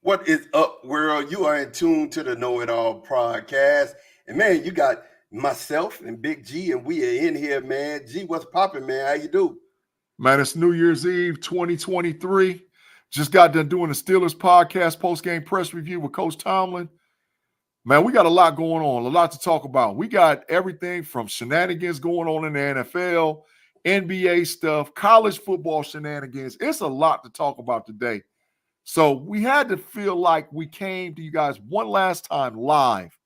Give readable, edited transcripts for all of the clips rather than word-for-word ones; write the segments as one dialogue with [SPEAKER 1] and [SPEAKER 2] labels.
[SPEAKER 1] What is up, world? You are in tune to the Know It All podcast. And man, you got myself and Big G, and we are in here, man. G, what's popping, man? How you do?
[SPEAKER 2] Man, it's New Year's Eve 2023. Just got done doing the Steelers podcast post-game press review with Coach Tomlin. Man, we got a lot going on, a lot to talk about. We got everything from shenanigans going on in the NFL, NBA stuff, college football shenanigans. It's a lot to talk about today. So we had to feel like we came to you guys one last time live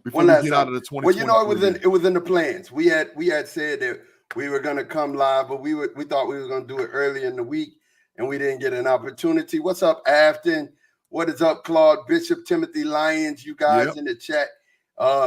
[SPEAKER 2] before we get out of the 2020.
[SPEAKER 1] Well, you know, it was in the plans. We had said that we were going to come live, but we thought we were going to do it early in the week, and we didn't get an opportunity. What's up, Afton? What is up, Claude, Bishop, Timothy Lyons? You guys in the chat.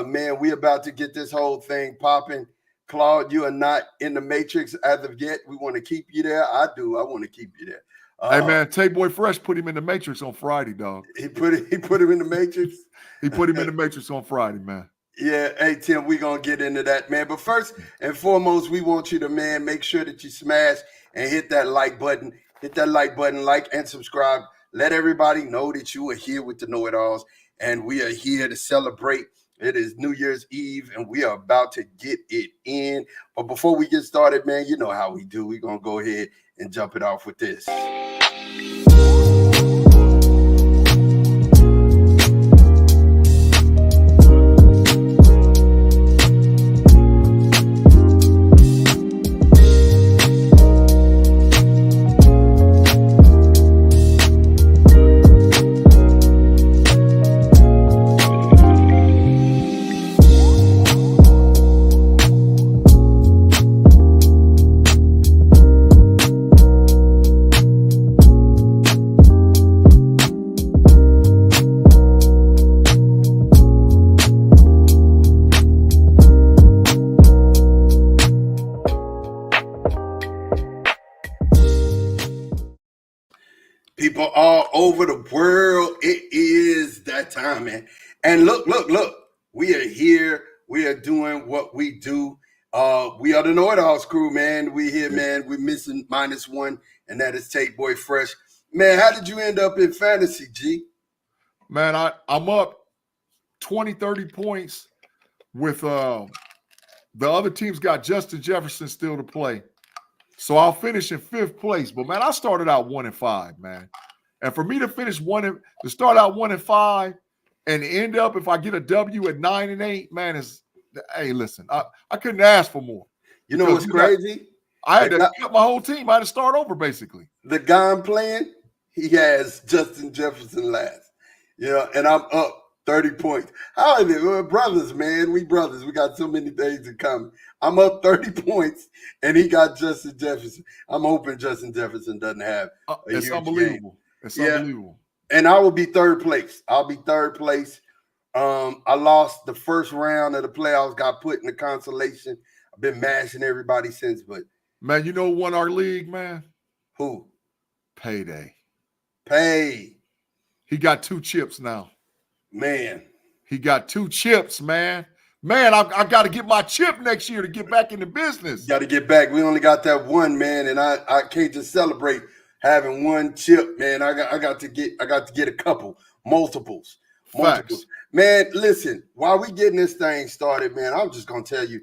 [SPEAKER 1] Man, we about to get this whole thing popping. Claude, you are not in the matrix as of yet. We want to keep you there. I do. I want to keep you there.
[SPEAKER 2] Hey man, Tay Boy Fresh put him in the Matrix on Friday, dog.
[SPEAKER 1] He put him in the Matrix.
[SPEAKER 2] He put him in the Matrix on Friday, man.
[SPEAKER 1] Yeah, hey Tim, we're gonna get into that, man. But first and foremost, we want you to, man, make sure that you smash and hit that like button. Hit that like button, like and subscribe. Let everybody know that you are here with the Know It Alls, and we are here to celebrate. It is New Year's Eve, and we are about to get it in. But before we get started, man, you know how we do. We're gonna go ahead and jump it off with this. People all over the world, it is that time, man. And look, we are here. We are doing what we do. We are the Know It All's crew, man. We here, man. We're missing -1, and that is Tate Boy Fresh. Man, how did you end up in fantasy, G?
[SPEAKER 2] Man, I'm up 20, 30 points with the other team's got Justin Jefferson still to play. So I'll finish in 5th place. But man, I started out 1-5, man. And for me to finish to start out 1-5 and end up, if I get a W at 9-8, man, hey, listen, I couldn't ask for more.
[SPEAKER 1] You know what's crazy?
[SPEAKER 2] I had to cut my whole team. I had to start over, basically.
[SPEAKER 1] The guy I'm playing, he has Justin Jefferson last. You know, and I'm up 30 points. How is it? We're brothers, man. We brothers. We got so many things in common. I'm up 30 points, and he got Justin Jefferson. I'm hoping Justin Jefferson doesn't have a
[SPEAKER 2] It's
[SPEAKER 1] huge
[SPEAKER 2] unbelievable.
[SPEAKER 1] Game.
[SPEAKER 2] It's unbelievable.
[SPEAKER 1] And I will be 3rd place. I'll be 3rd place. I lost the first round of the playoffs, got put in the consolation. I've been mashing everybody since, but
[SPEAKER 2] man, you know who won our league, man?
[SPEAKER 1] Who?
[SPEAKER 2] Payday.
[SPEAKER 1] He
[SPEAKER 2] got 2 chips now.
[SPEAKER 1] Man.
[SPEAKER 2] He got 2 chips, man. Man, I got to get my chip next year to get back in the business.
[SPEAKER 1] Got to get back. We only got that one, man, and I can't just celebrate having 1 chip, man. I got to get a couple, multiples.
[SPEAKER 2] Facts.
[SPEAKER 1] Man, listen, while we getting this thing started, man, I'm just gonna tell you,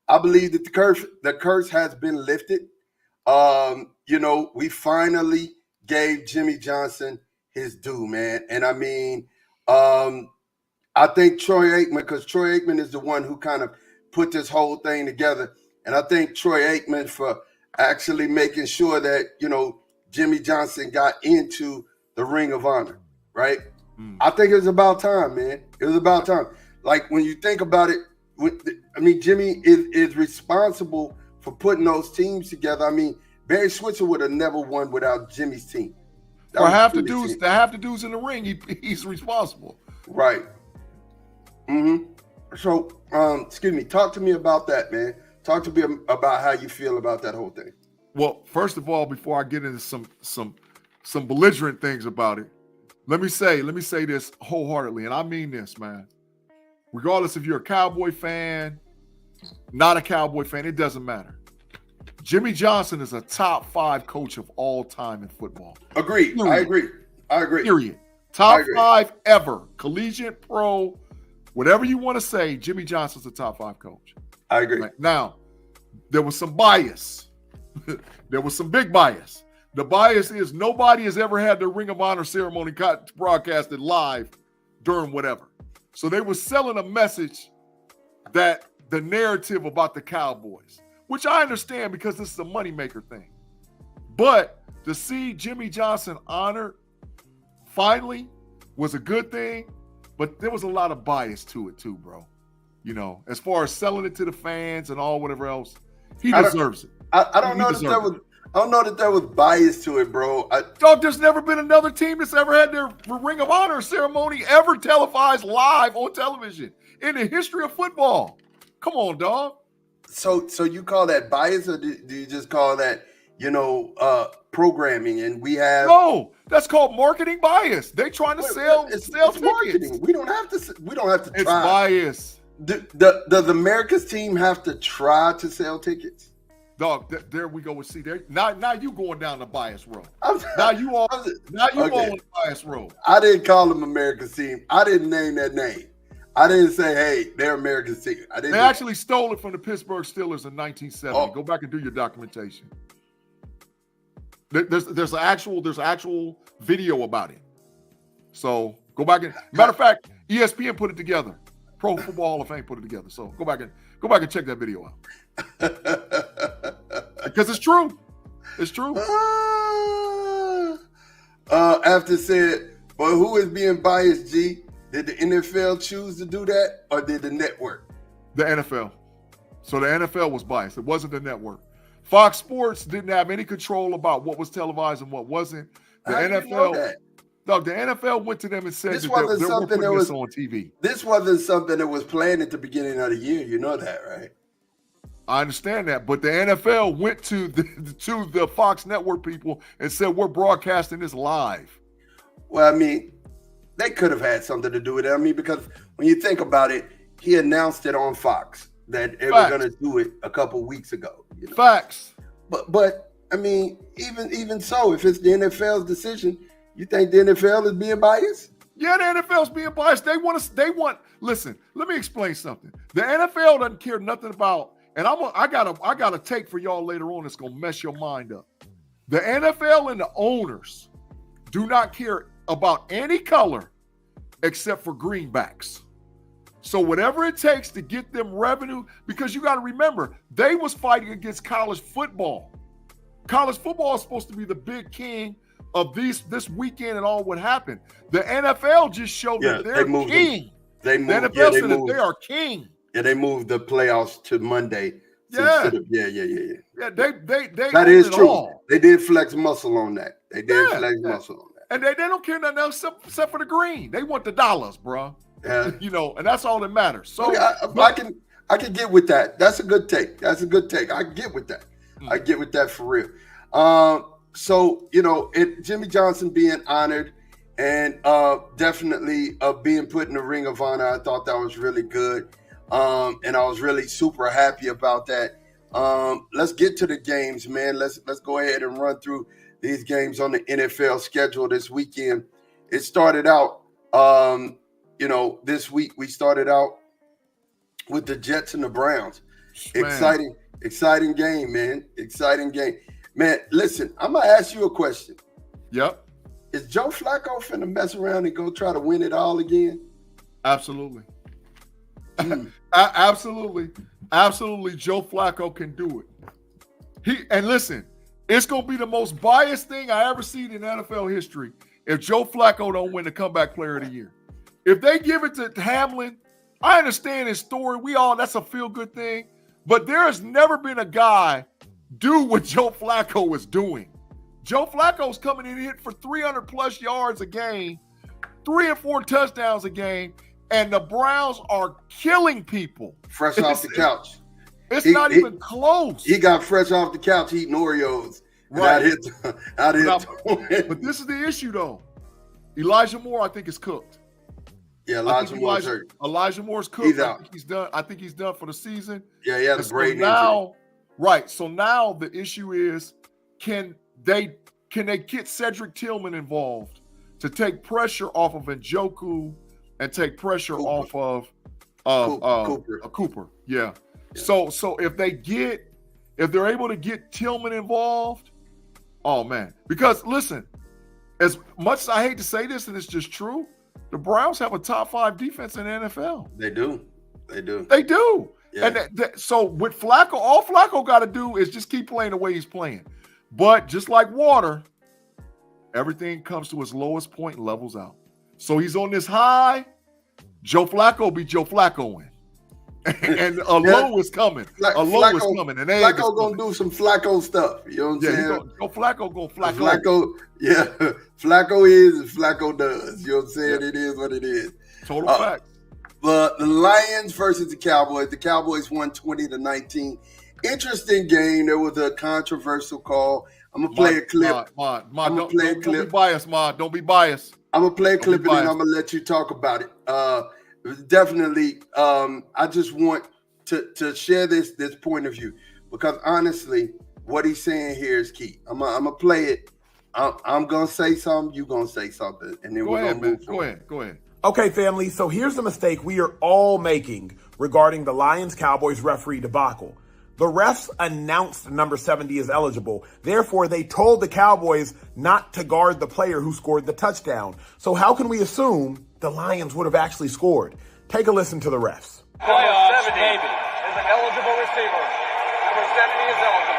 [SPEAKER 1] I believe that the curse has been lifted. You know, we finally gave Jimmy Johnson his due, man. And I mean, I think Troy Aikman, because Troy Aikman is the one who kind of put this whole thing together. And I think Troy Aikman for actually making sure that, you know, Jimmy Johnson got into the Ring of Honor, right? I think it was about time, man. It was about time. Like, when you think about it, Jimmy is responsible for putting those teams together. I mean, Barry Switzer would have never won without Jimmy's team.
[SPEAKER 2] For half the dudes in the ring, he's responsible.
[SPEAKER 1] Right. So, excuse me, talk to me about that, man. Talk to me about how you feel about that whole thing.
[SPEAKER 2] Well, first of all, before I get into some belligerent things about it, let me say this wholeheartedly, and I mean this, man. Regardless if you're a Cowboy fan, not a Cowboy fan, it doesn't matter. Jimmy Johnson is a top 5 coach of all time in football.
[SPEAKER 1] Agreed. I agree.
[SPEAKER 2] Period. Top 5 ever. Collegiate, pro, whatever you want to say, Jimmy Johnson's a top 5 coach.
[SPEAKER 1] I agree.
[SPEAKER 2] Right. Now, there was some bias. There was some big bias. The bias is nobody has ever had their Ring of Honor ceremony broadcasted live during whatever. So they were selling a message that the narrative about the Cowboys, which I understand because this is a moneymaker thing. But to see Jimmy Johnson honored finally was a good thing, but there was a lot of bias to it too, bro. You know, as far as selling it to the fans and all whatever else, he deserves it.
[SPEAKER 1] I don't know that there was. I don't know that there was bias to it, bro.
[SPEAKER 2] Dog, there's never been another team that's ever had their Ring of Honor ceremony ever televised live on television in the history of football. Come on, dog.
[SPEAKER 1] So you call that bias, or do you just call that, programming? And we have
[SPEAKER 2] that's called marketing bias. They trying to sell
[SPEAKER 1] it's
[SPEAKER 2] tickets.
[SPEAKER 1] marketing. We don't have to try.
[SPEAKER 2] It's bias.
[SPEAKER 1] Does America's team have to try to sell tickets?
[SPEAKER 2] Dog, there we go. See there now you going down the bias road. Now you all on the bias road.
[SPEAKER 1] I didn't call them America's team. I didn't name that name. I didn't say, hey, they're America's team. They
[SPEAKER 2] actually stole it from the Pittsburgh Steelers in 1970.
[SPEAKER 1] Oh.
[SPEAKER 2] Go back and do your documentation. There's actual video about it. So go back and matter of fact, ESPN put it together. Pro Football Hall of Fame put it together. So go back and check that video out. Because it's true. It's true.
[SPEAKER 1] After said, but who is being biased, G? Did the NFL choose to do that, or did the network?
[SPEAKER 2] The NFL. So the NFL was biased. It wasn't the network. Fox Sports didn't have any control about what was televised and what wasn't. The NFL went to them and said
[SPEAKER 1] this
[SPEAKER 2] that
[SPEAKER 1] wasn't
[SPEAKER 2] they were
[SPEAKER 1] something
[SPEAKER 2] putting
[SPEAKER 1] that was
[SPEAKER 2] this on TV.
[SPEAKER 1] This wasn't something that was planned at the beginning of the year. You know that, right?
[SPEAKER 2] I understand that, but the NFL went to the Fox Network people and said, we're broadcasting this live.
[SPEAKER 1] Well, I mean, they could have had something to do with it. I mean, because when you think about it, he announced it on Fox that they were going to do it a couple weeks ago. You know?
[SPEAKER 2] Facts.
[SPEAKER 1] But I mean, even so, if it's the NFL's decision, you think the NFL is being biased?
[SPEAKER 2] Yeah, the NFL's being biased. Listen, let me explain something. The NFL doesn't care nothing about, and I got a take for y'all later on that's gonna mess your mind up. The NFL and the owners do not care about any color except for greenbacks. So whatever it takes to get them revenue, because you got to remember, they was fighting against college football. College football is supposed to be the big king of this weekend and all what happened. The NFL just showed that they're king. The NFL said that they are king.
[SPEAKER 1] Yeah, they moved the playoffs to Monday.
[SPEAKER 2] Yeah,
[SPEAKER 1] They
[SPEAKER 2] that is true. All.
[SPEAKER 1] They did flex muscle on that. They did flex muscle on that.
[SPEAKER 2] And they don't care nothing else except for the green. They want the dollars, bro.
[SPEAKER 1] Yeah.
[SPEAKER 2] And that's all that matters. So
[SPEAKER 1] I can get with that. That's a good take. I get with that. I get with that for real. So Jimmy Johnson being honored and definitely being put in the Ring of Honor, I thought that was really good. And I was really super happy about that. Let's get to the games, man. Let's go ahead and run through these games on the NFL schedule this weekend. It started out, this week we started out with the Jets and the Browns. Man. Exciting game, man. Exciting game. Man, listen, I'm going to ask you a question.
[SPEAKER 2] Yep.
[SPEAKER 1] Is Joe Flacco finna mess around and go try to win it all again?
[SPEAKER 2] Absolutely. Absolutely. Joe Flacco can do it. And listen, it's going to be the most biased thing I ever seen in NFL history if Joe Flacco don't win the comeback player of the year. If they give it to Hamlin, I understand his story. That's a feel-good thing. But there has never been a guy do what Joe Flacco is doing. Joe Flacco's coming in and hit for 300-plus yards a game, 3 and 4 touchdowns a game, and the Browns are killing people.
[SPEAKER 1] Fresh off the couch.
[SPEAKER 2] It's not even close.
[SPEAKER 1] He got fresh off the couch eating Oreos.
[SPEAKER 2] Right. But this is the issue, though. Elijah Moore, I think, is cooked.
[SPEAKER 1] Yeah, Elijah Moore's hurt.
[SPEAKER 2] Elijah Moore's cooked.
[SPEAKER 1] He's out.
[SPEAKER 2] I think he's done for the season.
[SPEAKER 1] Yeah, he had a brain
[SPEAKER 2] injury. Right. So now the issue is, can they get Cedric Tillman involved to take pressure off of Njoku and take pressure off of Cooper. Yeah. So if they're able to get Tillman involved, oh man. Because listen, as much as I hate to say this, and it's just true, the Browns have a top 5 defense in the NFL.
[SPEAKER 1] They do.
[SPEAKER 2] Yeah. And so with Flacco, all Flacco got to do is just keep playing the way he's playing. But just like water, everything comes to its lowest point and levels out. So he's on this high. Joe Flacco be Joe Flacco-ing. And a low is coming. Flacco is coming. And
[SPEAKER 1] Flacco going to do some Flacco stuff. You know what I'm saying?
[SPEAKER 2] Flacco going to Flacco.
[SPEAKER 1] Flacco, yeah. Flacco is and Flacco does. You know what I'm saying? Yeah. It is what it is.
[SPEAKER 2] Total fact.
[SPEAKER 1] But the Lions versus the Cowboys. The Cowboys won 20-19. Interesting game. There was a controversial call. I'm going to play a clip.
[SPEAKER 2] Don't be biased, Mod. Don't be biased.
[SPEAKER 1] I'm going to play a clip and then I'm going to let you talk about it. Definitely, I just want to share this point of view because honestly, what he's saying here is key. I'm going to play it. I'm going to say something. You're going to say something. And then we're going to move forward.
[SPEAKER 3] Go ahead. Okay, family, so here's the mistake we are all making regarding the Lions-Cowboys referee debacle. The refs announced number 70 is eligible. Therefore, they told the Cowboys not to guard the player who scored the touchdown. So how can we assume the Lions would have actually scored? Take a listen to the refs.
[SPEAKER 4] Number 70 is an eligible receiver. Number 70 is eligible.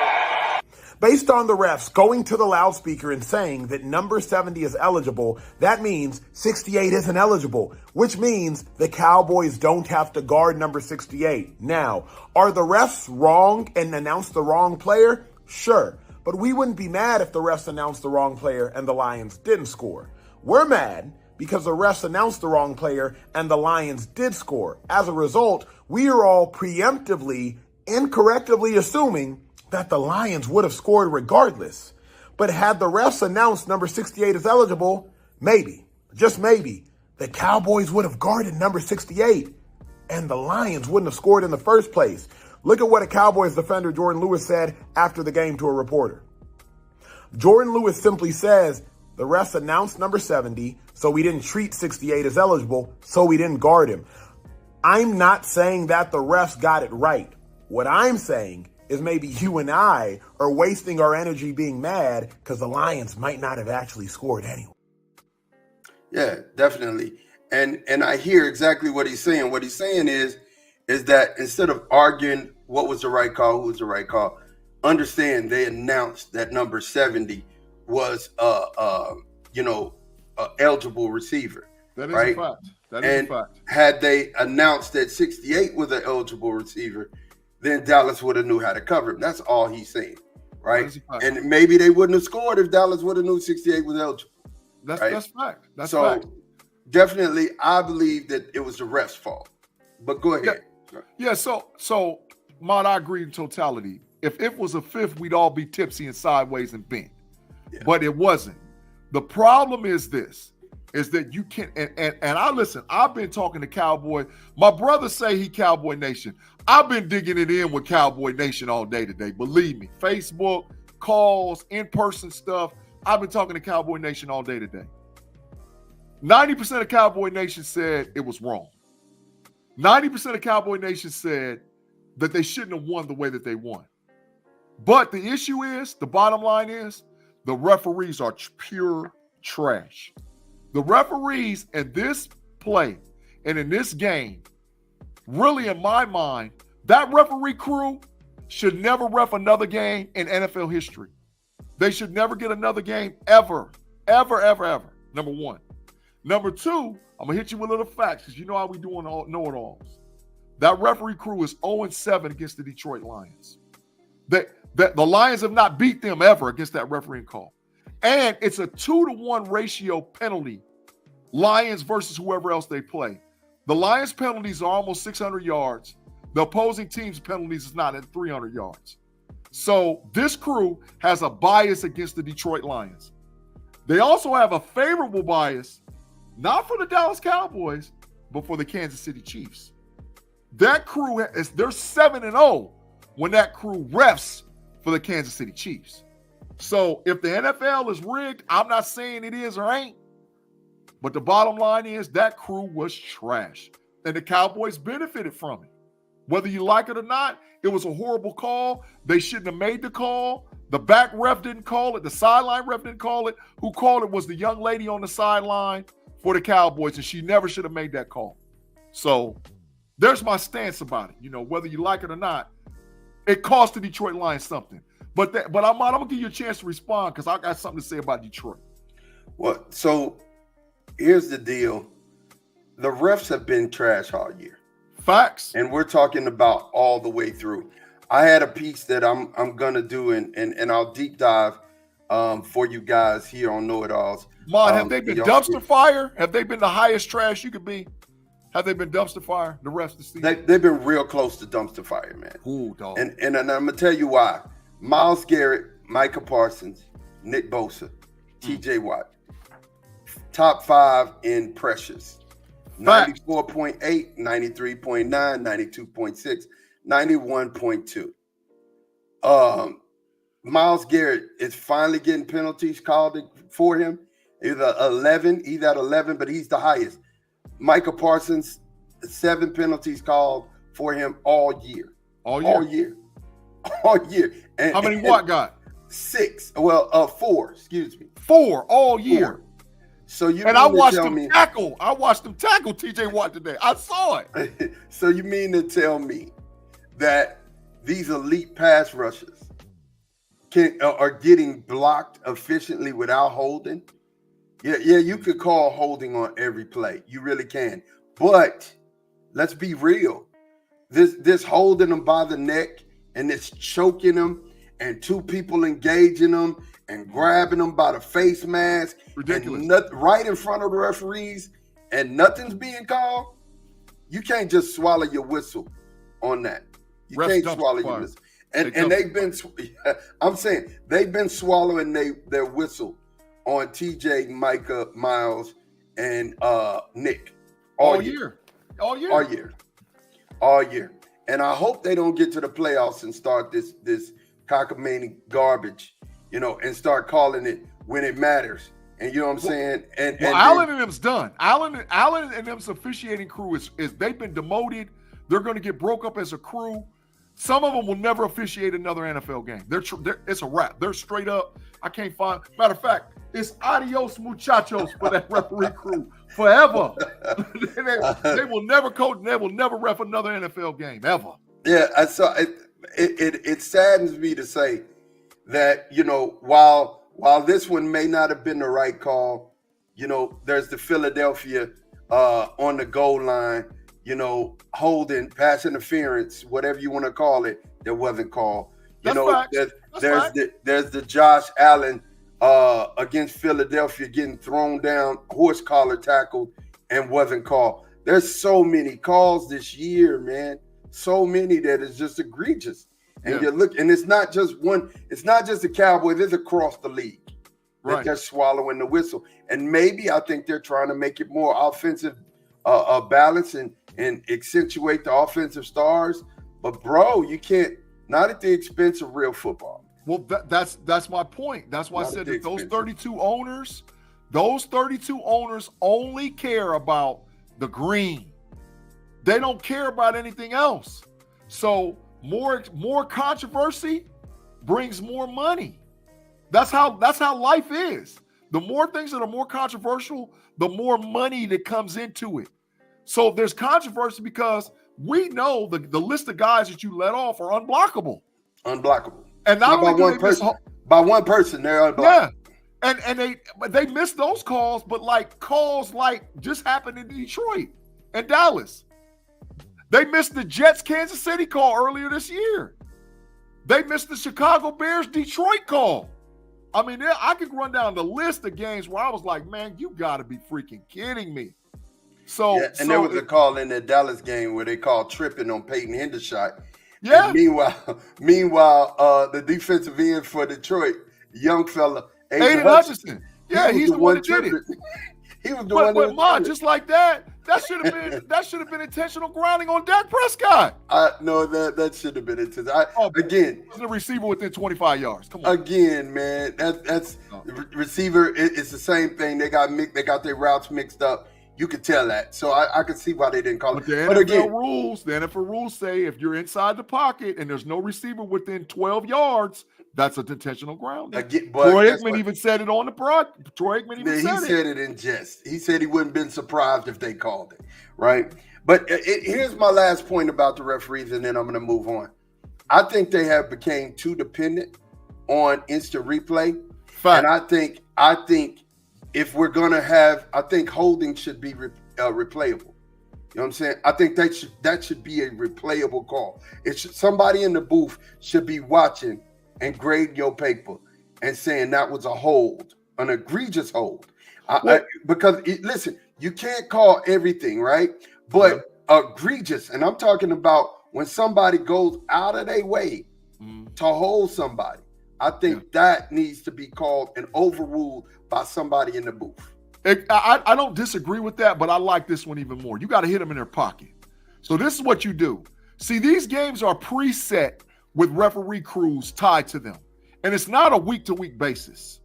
[SPEAKER 3] Based on the refs going to the loudspeaker and saying that number 70 is eligible, that means 68 isn't eligible, which means the Cowboys don't have to guard number 68. Now, are the refs wrong and announced the wrong player? Sure, but we wouldn't be mad if the refs announced the wrong player and the Lions didn't score. We're mad because the refs announced the wrong player and the Lions did score. As a result, we are all preemptively, incorrectly assuming that the Lions would have scored regardless. But had the refs announced number 68 is eligible, maybe, just maybe, the Cowboys would have guarded number 68 and the Lions wouldn't have scored in the first place. Look at what a Cowboys defender, Jordan Lewis, said after the game to a reporter. Jordan Lewis simply says, the refs announced number 70, so we didn't treat 68 as eligible, so we didn't guard him. I'm not saying that the refs got it right. What I'm saying is maybe you and I are wasting our energy being mad because the Lions might not have actually scored anyway.
[SPEAKER 1] Yeah, definitely. And I hear exactly what he's saying. What he's saying is that instead of arguing what was the right call, who was the right call, understand they announced that number 70 was eligible receiver.
[SPEAKER 2] That is
[SPEAKER 1] right?
[SPEAKER 2] a fact. That
[SPEAKER 1] is
[SPEAKER 2] a fact.
[SPEAKER 1] Had they announced that 68 was an eligible receiver, then Dallas would have knew how to cover him. That's all he's saying, right? And maybe they wouldn't have scored if Dallas would have knew 68 was eligible.
[SPEAKER 2] That's fact. That's
[SPEAKER 1] so
[SPEAKER 2] fact.
[SPEAKER 1] Definitely, I believe that it was the ref's fault. But go ahead.
[SPEAKER 2] Yeah. So, Mon, I agree in totality. If it was a fifth, we'd all be tipsy and sideways and bent. Yeah. But it wasn't. The problem is this. Is that you can and I listen, I've been talking to Cowboy. My brother say he Cowboy Nation. I've been digging it in with Cowboy Nation all day today. Believe me. Facebook, calls, in-person stuff. I've been talking to Cowboy Nation all day today. 90% of Cowboy Nation said it was wrong. 90% of Cowboy Nation said that they shouldn't have won the way that they won. But the issue is, the bottom line is, the referees are pure trash. The referees in this play and in this game, really in my mind, that referee crew should never ref another game in NFL history. They should never get another game ever. Ever, ever, ever. Number one. Number two, I'm going to hit you with little facts because you know how we doing know-it-alls. That referee crew is 0-7 against the Detroit Lions. The Lions have not beat them ever against that refereeing call. And it's a 2-to-1 ratio penalty, Lions versus whoever else they play. The Lions penalties are almost 600 yards. The opposing team's penalties is not at 300 yards. So this crew has a bias against the Detroit Lions. They also have a favorable bias, not for the Dallas Cowboys, but for the Kansas City Chiefs. That crew, they're 7-0 when that crew refs for the Kansas City Chiefs. So if the NFL is rigged, I'm not saying it is or ain't, But the bottom line is that crew was trash. And the Cowboys benefited from it. Whether you like it or not, it was a horrible call. They shouldn't have made the call. The back ref didn't call it. The sideline ref didn't call it. Who called it was the young lady on the sideline for the Cowboys, and she never should have made that call. So there's my stance about it. You know, whether you like it or not, it cost the Detroit Lions something. But I'm going to give you a chance to respond because I got something to say about Detroit.
[SPEAKER 1] Well, so here's the deal. The refs have been trash all year.
[SPEAKER 2] Facts.
[SPEAKER 1] And we're talking about all the way through. I had a piece that I'm gonna do and I'll deep dive for you guys here on KnoItAllZ.
[SPEAKER 2] Mon, have they been dumpster fire? Have they been the highest trash you could be? Have they been dumpster fire the rest of the season?
[SPEAKER 1] They've been real close to dumpster fire, man.
[SPEAKER 2] Ooh, dog.
[SPEAKER 1] And I'm gonna tell you why. Myles Garrett, Micah Parsons, Nick Bosa, TJ Watt, top 5 in pressures. 94.8, 93.9, 92.6, 91.2. Myles Garrett is finally getting penalties called for him. Either 11, he's at 11, but he's the highest. Micah Parsons, 7 penalties called for him all year.
[SPEAKER 2] All year.
[SPEAKER 1] And,
[SPEAKER 2] how many Watt got?
[SPEAKER 1] 6. Well, 4. Excuse me.
[SPEAKER 2] 4 all year.
[SPEAKER 1] 4. So you
[SPEAKER 2] and I watched him tackle. I watched him tackle TJ Watt today. I saw it.
[SPEAKER 1] So you mean to tell me that these elite pass rushers are getting blocked efficiently without holding? Yeah, you could call holding on every play. You really can. But let's be real. This holding them by the neck and this choking them and 2 people engaging them and grabbing them by the face mask.
[SPEAKER 2] Ridiculous.
[SPEAKER 1] And right in front of the referees and nothing's being called. You can't just swallow your whistle on that. You can't swallow your whistle. And they've been, I'm saying, they've been swallowing their whistle on TJ, Micah, Myles, and Nick all year. And I hope they don't get to the playoffs and start this cockamamie garbage, you know, and start calling it when it matters. And you know what I'm saying? And
[SPEAKER 2] Allen and them's done. Allen and them's officiating crew is they've been demoted. They're going to get broke up as a crew. Some of them will never officiate another NFL game. It's a wrap. They're straight up. I can't find. Matter of fact, it's adios muchachos for that referee crew forever. they will never coach. They will never ref another NFL game ever.
[SPEAKER 1] Yeah, I saw it. It saddens me to say that, you know, while this one may not have been the right call, you know, there's the Philadelphia on the goal line, you know, holding, pass interference, whatever you want to call it, that wasn't called. You know, there's the Josh Allen against Philadelphia getting thrown down, horse collar tackled, and wasn't called. There's so many calls this year, man. So many that is just egregious. And you look, and it's not just one, it's not just the Cowboys, it's across the league. Right. They're swallowing the whistle. And maybe I think they're trying to make it more offensive balance and accentuate the offensive stars. But bro, you can't, not at the expense of real football.
[SPEAKER 2] Well, that's my point. That's why I said that those 32 owners only care about the green. They don't care about anything else. So more controversy brings more money. That's how life is. The more things that are more controversial, the more money that comes into it. So there's controversy because we know the list of guys that you let off are unblockable. And not only
[SPEAKER 1] by one person, they're unblockable.
[SPEAKER 2] Yeah. And they missed those calls, but like calls like just happened in Detroit and Dallas. They missed the Jets Kansas City call earlier this year. They missed the Chicago Bears Detroit call. I mean, I could run down the list of games where I was like, man, you got to be freaking kidding me. So,
[SPEAKER 1] there was a call in the Dallas game where they called tripping on Peyton Hendershot.
[SPEAKER 2] Yeah.
[SPEAKER 1] And meanwhile, the defensive end for Detroit, young fella, Aiden Hutchinson.
[SPEAKER 2] Yeah, he's the one that did it.
[SPEAKER 1] He was the one.
[SPEAKER 2] But Ma, just like that, That should have been intentional grounding on Dak Prescott.
[SPEAKER 1] No, that should have been it. Again,
[SPEAKER 2] the receiver within 25 yards. Come on.
[SPEAKER 1] Again, man, that's receiver. It's the same thing. They got their routes mixed up. You could tell that. So I could see why they didn't call it.
[SPEAKER 2] But the NFL rules say if you're inside the pocket and there's no receiver within 12 yards, that's an intentional grounding. Troy Aikman even said it on the broad. Troy Aikman even said it.
[SPEAKER 1] He said it in jest. He said he wouldn't have been surprised if they called it, right? But here's my last point about the referees, and then I'm going to move on. I think they have became too dependent on instant replay.
[SPEAKER 2] Fact.
[SPEAKER 1] And I think if we're going to have, I think holding should be replayable. You know what I'm saying? I think that should be a replayable call. Somebody in the booth should be watching and grading your paper and saying that was a hold, an egregious hold. Listen, you can't call everything, right? But egregious, and I'm talking about when somebody goes out of their way to hold somebody. I think that needs to be called and overruled by somebody in the booth.
[SPEAKER 2] I don't disagree with that, but I like this one even more. You got to hit them in their pocket. So this is what you do. See, these games are preset with referee crews tied to them. And it's not a week-to-week basis,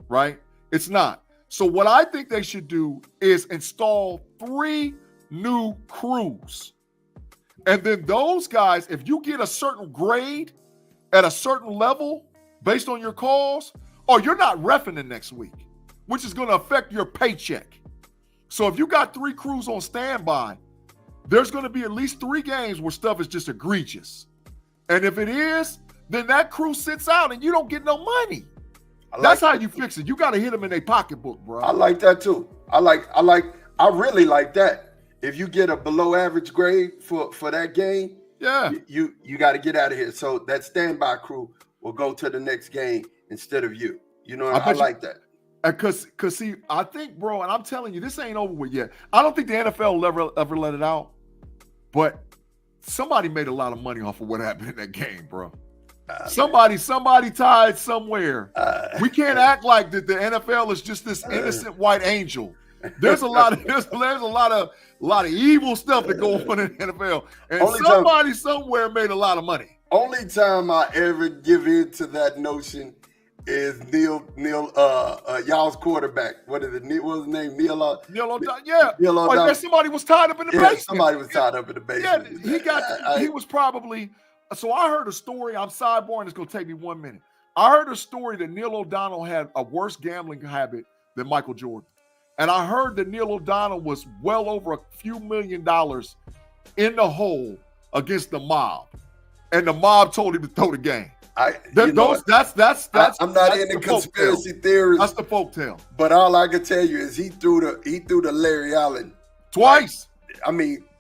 [SPEAKER 2] right? It's not. So what I think they should do is install 3 new crews. And then those guys, if you get a certain grade at a certain level based on your calls, you're not reffing the next week, which is going to affect your paycheck. So if you got 3 crews on standby, there's going to be at least 3 games where stuff is just egregious. And if it is, then that crew sits out and you don't get no money. That's how you fix it. You got to hit them in their pocketbook, bro.
[SPEAKER 1] I like that too. I really like that. If you get a below average grade for that game, you got to get out of here. So that standby crew will go to the next game instead of you. You know, I like that.
[SPEAKER 2] Because see, I think, bro, and I'm telling you, this ain't over with yet. I don't think the NFL will ever let it out, but somebody made a lot of money off of what happened in that game, bro. Somebody tied somewhere. We can't act like that the NFL is just this innocent white angel. There's a lot of evil stuff that go on in the NFL, and somebody somewhere made a lot of money.
[SPEAKER 1] Only time I ever give in to that notion is Neil, y'all's quarterback. What is it? What was his name? Neil O'Donnell.
[SPEAKER 2] Yeah.
[SPEAKER 1] Neil O'Donnell.
[SPEAKER 2] I guess somebody was tied up in the basement.
[SPEAKER 1] Somebody was tied up in the basement.
[SPEAKER 2] Yeah, he was probably. So I heard a story. I'm sidebarring. It's going to take me 1 minute. I heard a story that Neil O'Donnell had a worse gambling habit than Michael Jordan. And I heard that Neil O'Donnell was well over a few $1 million in the hole against the mob. And the mob told him to throw the game.
[SPEAKER 1] I'm
[SPEAKER 2] that's
[SPEAKER 1] not into conspiracy theories.
[SPEAKER 2] That's the folktale.
[SPEAKER 1] But all I can tell you is he threw the Larry Allen
[SPEAKER 2] twice.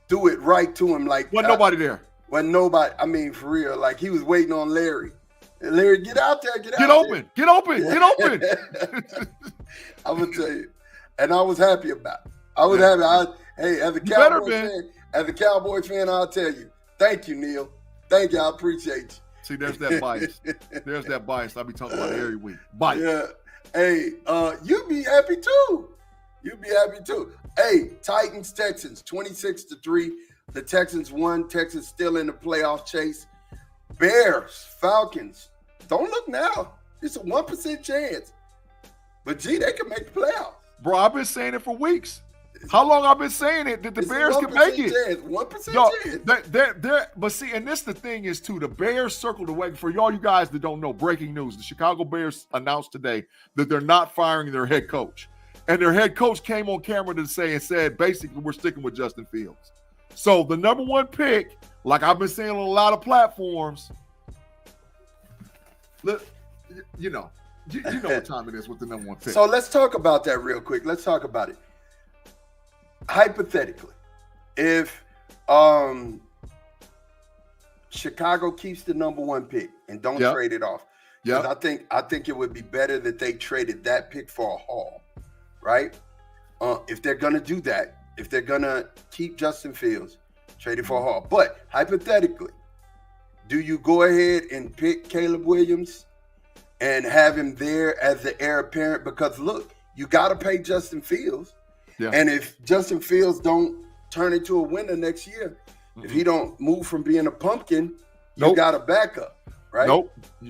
[SPEAKER 1] Threw it right to him like
[SPEAKER 2] wasn't nobody there.
[SPEAKER 1] Wasn't nobody. I mean, for real, like he was waiting on Larry. Larry, get out there, get
[SPEAKER 2] open.
[SPEAKER 1] I'm gonna tell you, and I was happy about it. I was happy. As a Cowboys fan, I'll tell you, thank you, Neil. Thank you. I appreciate you.
[SPEAKER 2] See, there's that bias. There's that bias. I'll be talking about it every week. Bias.
[SPEAKER 1] Yeah. Hey, you'd be happy too. Hey, Titans, Texans, 26-3. The Texans won. Texans still in the playoff chase. Bears, Falcons. Don't look now. It's a 1% chance. But, gee, they can make the playoffs.
[SPEAKER 2] Bro, I've been saying it for weeks. How long I've been saying it that the Bears can make it?
[SPEAKER 1] 1% chance.
[SPEAKER 2] But see, and this the thing is, too, the Bears circled the wagon. For y'all you guys that don't know, breaking news, the Chicago Bears announced today that they're not firing their head coach. And their head coach came on camera to said, basically, we're sticking with Justin Fields. So the number 1 pick, like I've been saying on a lot of platforms, you know what time it is with the number 1 pick.
[SPEAKER 1] So let's talk about that real quick. Let's talk about it. Hypothetically, if Chicago keeps the number 1 pick and don't trade it off, because I think it would be better that they traded that pick for a haul, right? If they're gonna do that. If they're going to keep Justin Fields, trade it for a haul. But hypothetically, do you go ahead and pick Caleb Williams and have him there as the heir apparent? Because, look, you got to pay Justin Fields. Yeah. And if Justin Fields don't turn into a winner next year.
[SPEAKER 2] Mm-mm.
[SPEAKER 1] If he don't move from being a pumpkin, you
[SPEAKER 2] Nope.
[SPEAKER 1] got a backup, right?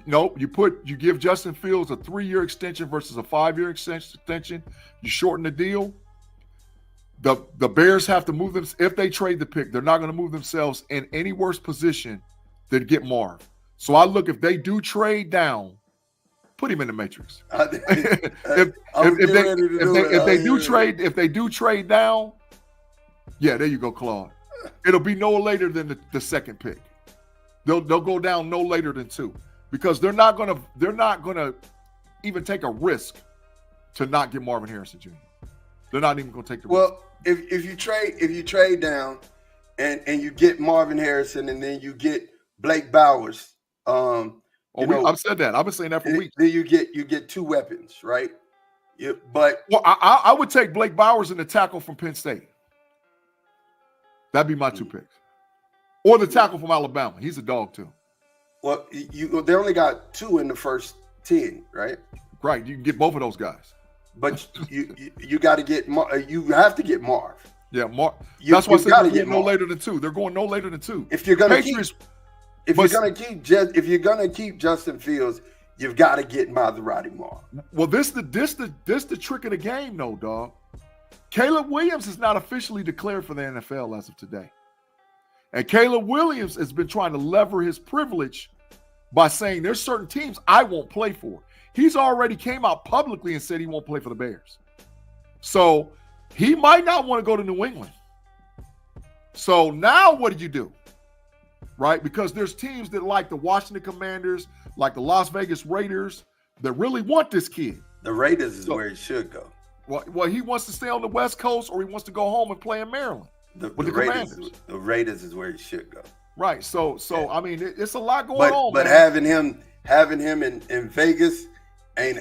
[SPEAKER 2] Nope. You give Justin Fields a 3-year extension versus a 5-year extension. You shorten the deal. The Bears have to move them. If they trade the pick, they're not going to move themselves in any worse position than get Marv. So I look, if they do trade down, put him in the Matrix. If they do trade down, yeah, there you go, Claude. It'll be no later than the second pick. They'll go down no later than 2 because they're not gonna even take a risk to not get Marvin Harrison Jr. They're not even gonna take the risk.
[SPEAKER 1] Well, if you trade down and you get Marvin Harrison and then you get Blake Bowers,
[SPEAKER 2] I've said that. I've been saying that for weeks.
[SPEAKER 1] Then you get 2 weapons, right? Well,
[SPEAKER 2] I would take Blake Bowers and the tackle from Penn State. That'd be my 2 picks. Or the tackle from Alabama. He's a dog too.
[SPEAKER 1] Well, they only got 2 in the first 10, right?
[SPEAKER 2] Right. You can get both of those guys.
[SPEAKER 1] But you got to get you have to get Marv.
[SPEAKER 2] Yeah, Marv. That's why I said they're going no later than 2. They're going no later than 2.
[SPEAKER 1] If you're gonna keep Justin Fields, you've got to get Maserati Marv.
[SPEAKER 2] Well, this the trick of the game, though, dog. Caleb Williams is not officially declared for the NFL as of today. And Caleb Williams has been trying to lever his privilege by saying there's certain teams I won't play for. He's already came out publicly and said he won't play for the Bears. So he might not want to go to New England. So now what do? Right? Because there's teams that like the Washington Commanders, like the Las Vegas Raiders, that really want this kid.
[SPEAKER 1] The Raiders is where he should go.
[SPEAKER 2] Well, he wants to stay on the West Coast or he wants to go home and play in Maryland with the Commanders.
[SPEAKER 1] The Raiders is where he should go.
[SPEAKER 2] Right. So yeah. I mean, it's a lot going on.
[SPEAKER 1] But
[SPEAKER 2] man.
[SPEAKER 1] having him in Vegas, I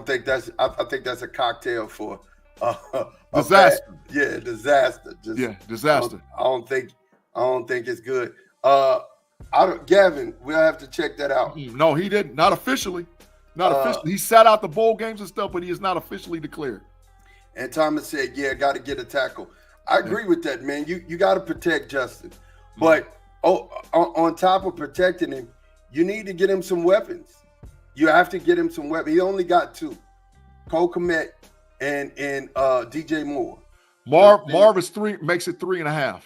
[SPEAKER 1] think that's a cocktail for
[SPEAKER 2] disaster.
[SPEAKER 1] Disaster.
[SPEAKER 2] Disaster.
[SPEAKER 1] I don't think it's good. Gavin, we'll have to check that out.
[SPEAKER 2] No, he didn't. Not officially. Not officially. He sat out the bowl games and stuff, but he is not officially declared.
[SPEAKER 1] And Thomas said, "Yeah, got to get a tackle." I agree with that, man. You got to protect Justin, but on top of protecting him, you need to get him some weapons. You have to get him some weapons. He only got 2, Cole Kmet and DJ Moore.
[SPEAKER 2] Marv is 3, makes it 3.5.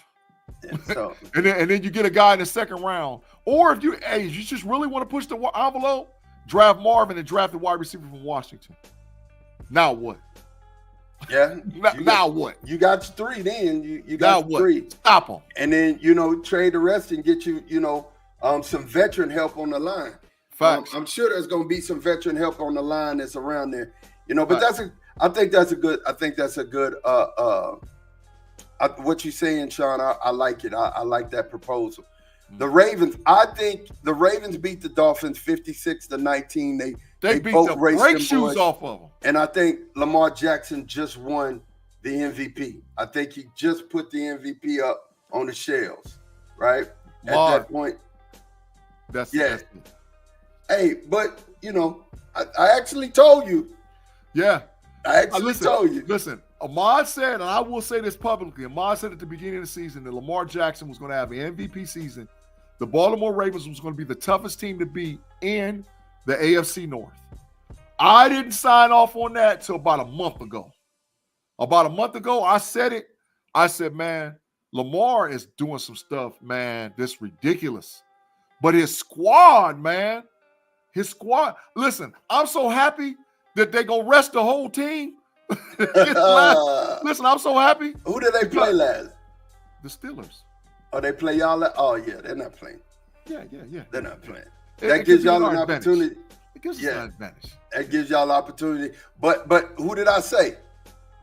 [SPEAKER 1] Yeah, so.
[SPEAKER 2] and then you get a guy in the second round, or if you just really want to push the envelope, draft Marvin and draft the wide receiver from Washington. Now what?
[SPEAKER 1] Yeah.
[SPEAKER 2] Now what?
[SPEAKER 1] You got 3 then. You got 3.
[SPEAKER 2] Stop them.
[SPEAKER 1] And then, trade the rest and get you, some veteran help on the line.
[SPEAKER 2] Facts.
[SPEAKER 1] I'm sure there's going to be some veteran help on the line that's around there. But I think that's a good what you're saying, Sean, I like it. I like that proposal. The Ravens, I think the Ravens beat the Dolphins 56-19.
[SPEAKER 2] They beat
[SPEAKER 1] both
[SPEAKER 2] the brake shoes off of them.
[SPEAKER 1] And I think Lamar Jackson just won the MVP. I think he just put the MVP up on the shelves, right? At that point.
[SPEAKER 2] That's
[SPEAKER 1] Hey, but I actually told you.
[SPEAKER 2] Yeah.
[SPEAKER 1] I actually told you.
[SPEAKER 2] Listen, Ahmad said, and I will say this publicly, Ahmad said at the beginning of the season that Lamar Jackson was going to have an MVP season. The Baltimore Ravens was going to be the toughest team to beat in the AFC North. I didn't sign off on that till about a month ago. About a month ago, I said it. I said, man, Lamar is doing some stuff, man, that's ridiculous. But his squad, man, listen, I'm so happy that they going to rest the whole team. Listen, I'm so happy.
[SPEAKER 1] Who did they play last?
[SPEAKER 2] The Steelers.
[SPEAKER 1] Oh, they play y'all? Oh, yeah, they're not playing.
[SPEAKER 2] Yeah.
[SPEAKER 1] They're not playing. That gives y'all an opportunity.
[SPEAKER 2] It gives us an advantage.
[SPEAKER 1] That gives y'all opportunity. But who did I say?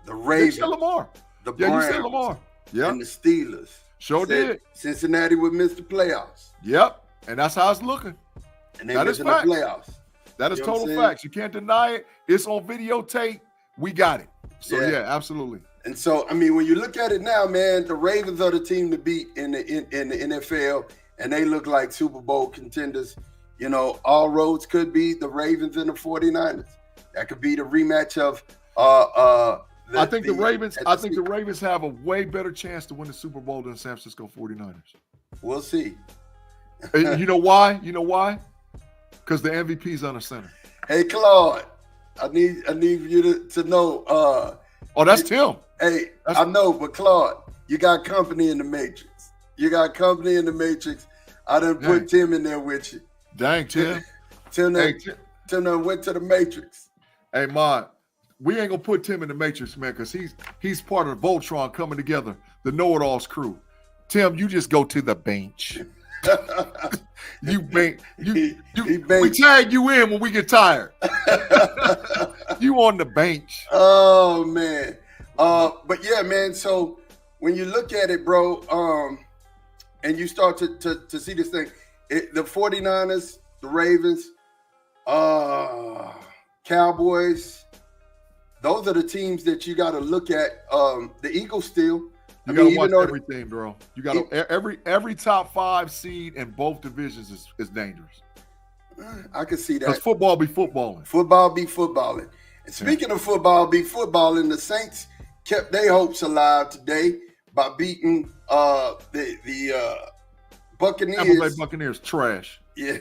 [SPEAKER 1] The Ravens.
[SPEAKER 2] You said Lamar.
[SPEAKER 1] The Browns.
[SPEAKER 2] You said Lamar. Yep.
[SPEAKER 1] And the Steelers.
[SPEAKER 2] Sure did.
[SPEAKER 1] Cincinnati would miss the playoffs.
[SPEAKER 2] Yep. And that's how it's looking.
[SPEAKER 1] And they missing the playoffs.
[SPEAKER 2] That is total facts. You can't deny it. It's on videotape. We got it. So yeah, absolutely.
[SPEAKER 1] And so, I mean, when you look at it now, man, the Ravens are the team to beat in the NFL, and they look like Super Bowl contenders. All roads could be the Ravens and the 49ers. That could be the rematch of
[SPEAKER 2] I think the Ravens have a way better chance to win the Super Bowl than the San Francisco 49ers.
[SPEAKER 1] We'll see.
[SPEAKER 2] You know why? Because the MVP's on the center.
[SPEAKER 1] Hey, Claude, I need you to know.
[SPEAKER 2] That's Tim.
[SPEAKER 1] Hey, I know, but Claude, you got company in the Matrix. I done put Tim in there with you.
[SPEAKER 2] Dang, Tim.
[SPEAKER 1] Tim done went to the Matrix.
[SPEAKER 2] Hey, Mod, we ain't gonna put Tim in the Matrix, man, because he's part of Voltron coming together, the KnoItAllZ crew. Tim, you just go to the bench. We tag you in when we get tired. You on the bench.
[SPEAKER 1] Oh man. But yeah, man. So when you look at it, bro, and you start to see this thing, the 49ers, the Ravens, Cowboys, those are the teams that you got to look at. The Eagles still.
[SPEAKER 2] You gotta watch everything, bro. You gotta every top 5 seed in both divisions is dangerous.
[SPEAKER 1] I can see that.
[SPEAKER 2] Because football be footballing.
[SPEAKER 1] Football be footballing. And speaking of football be footballing, the Saints kept their hopes alive today by beating the Buccaneers.
[SPEAKER 2] Tampa Bay Buccaneers trash.
[SPEAKER 1] Yeah,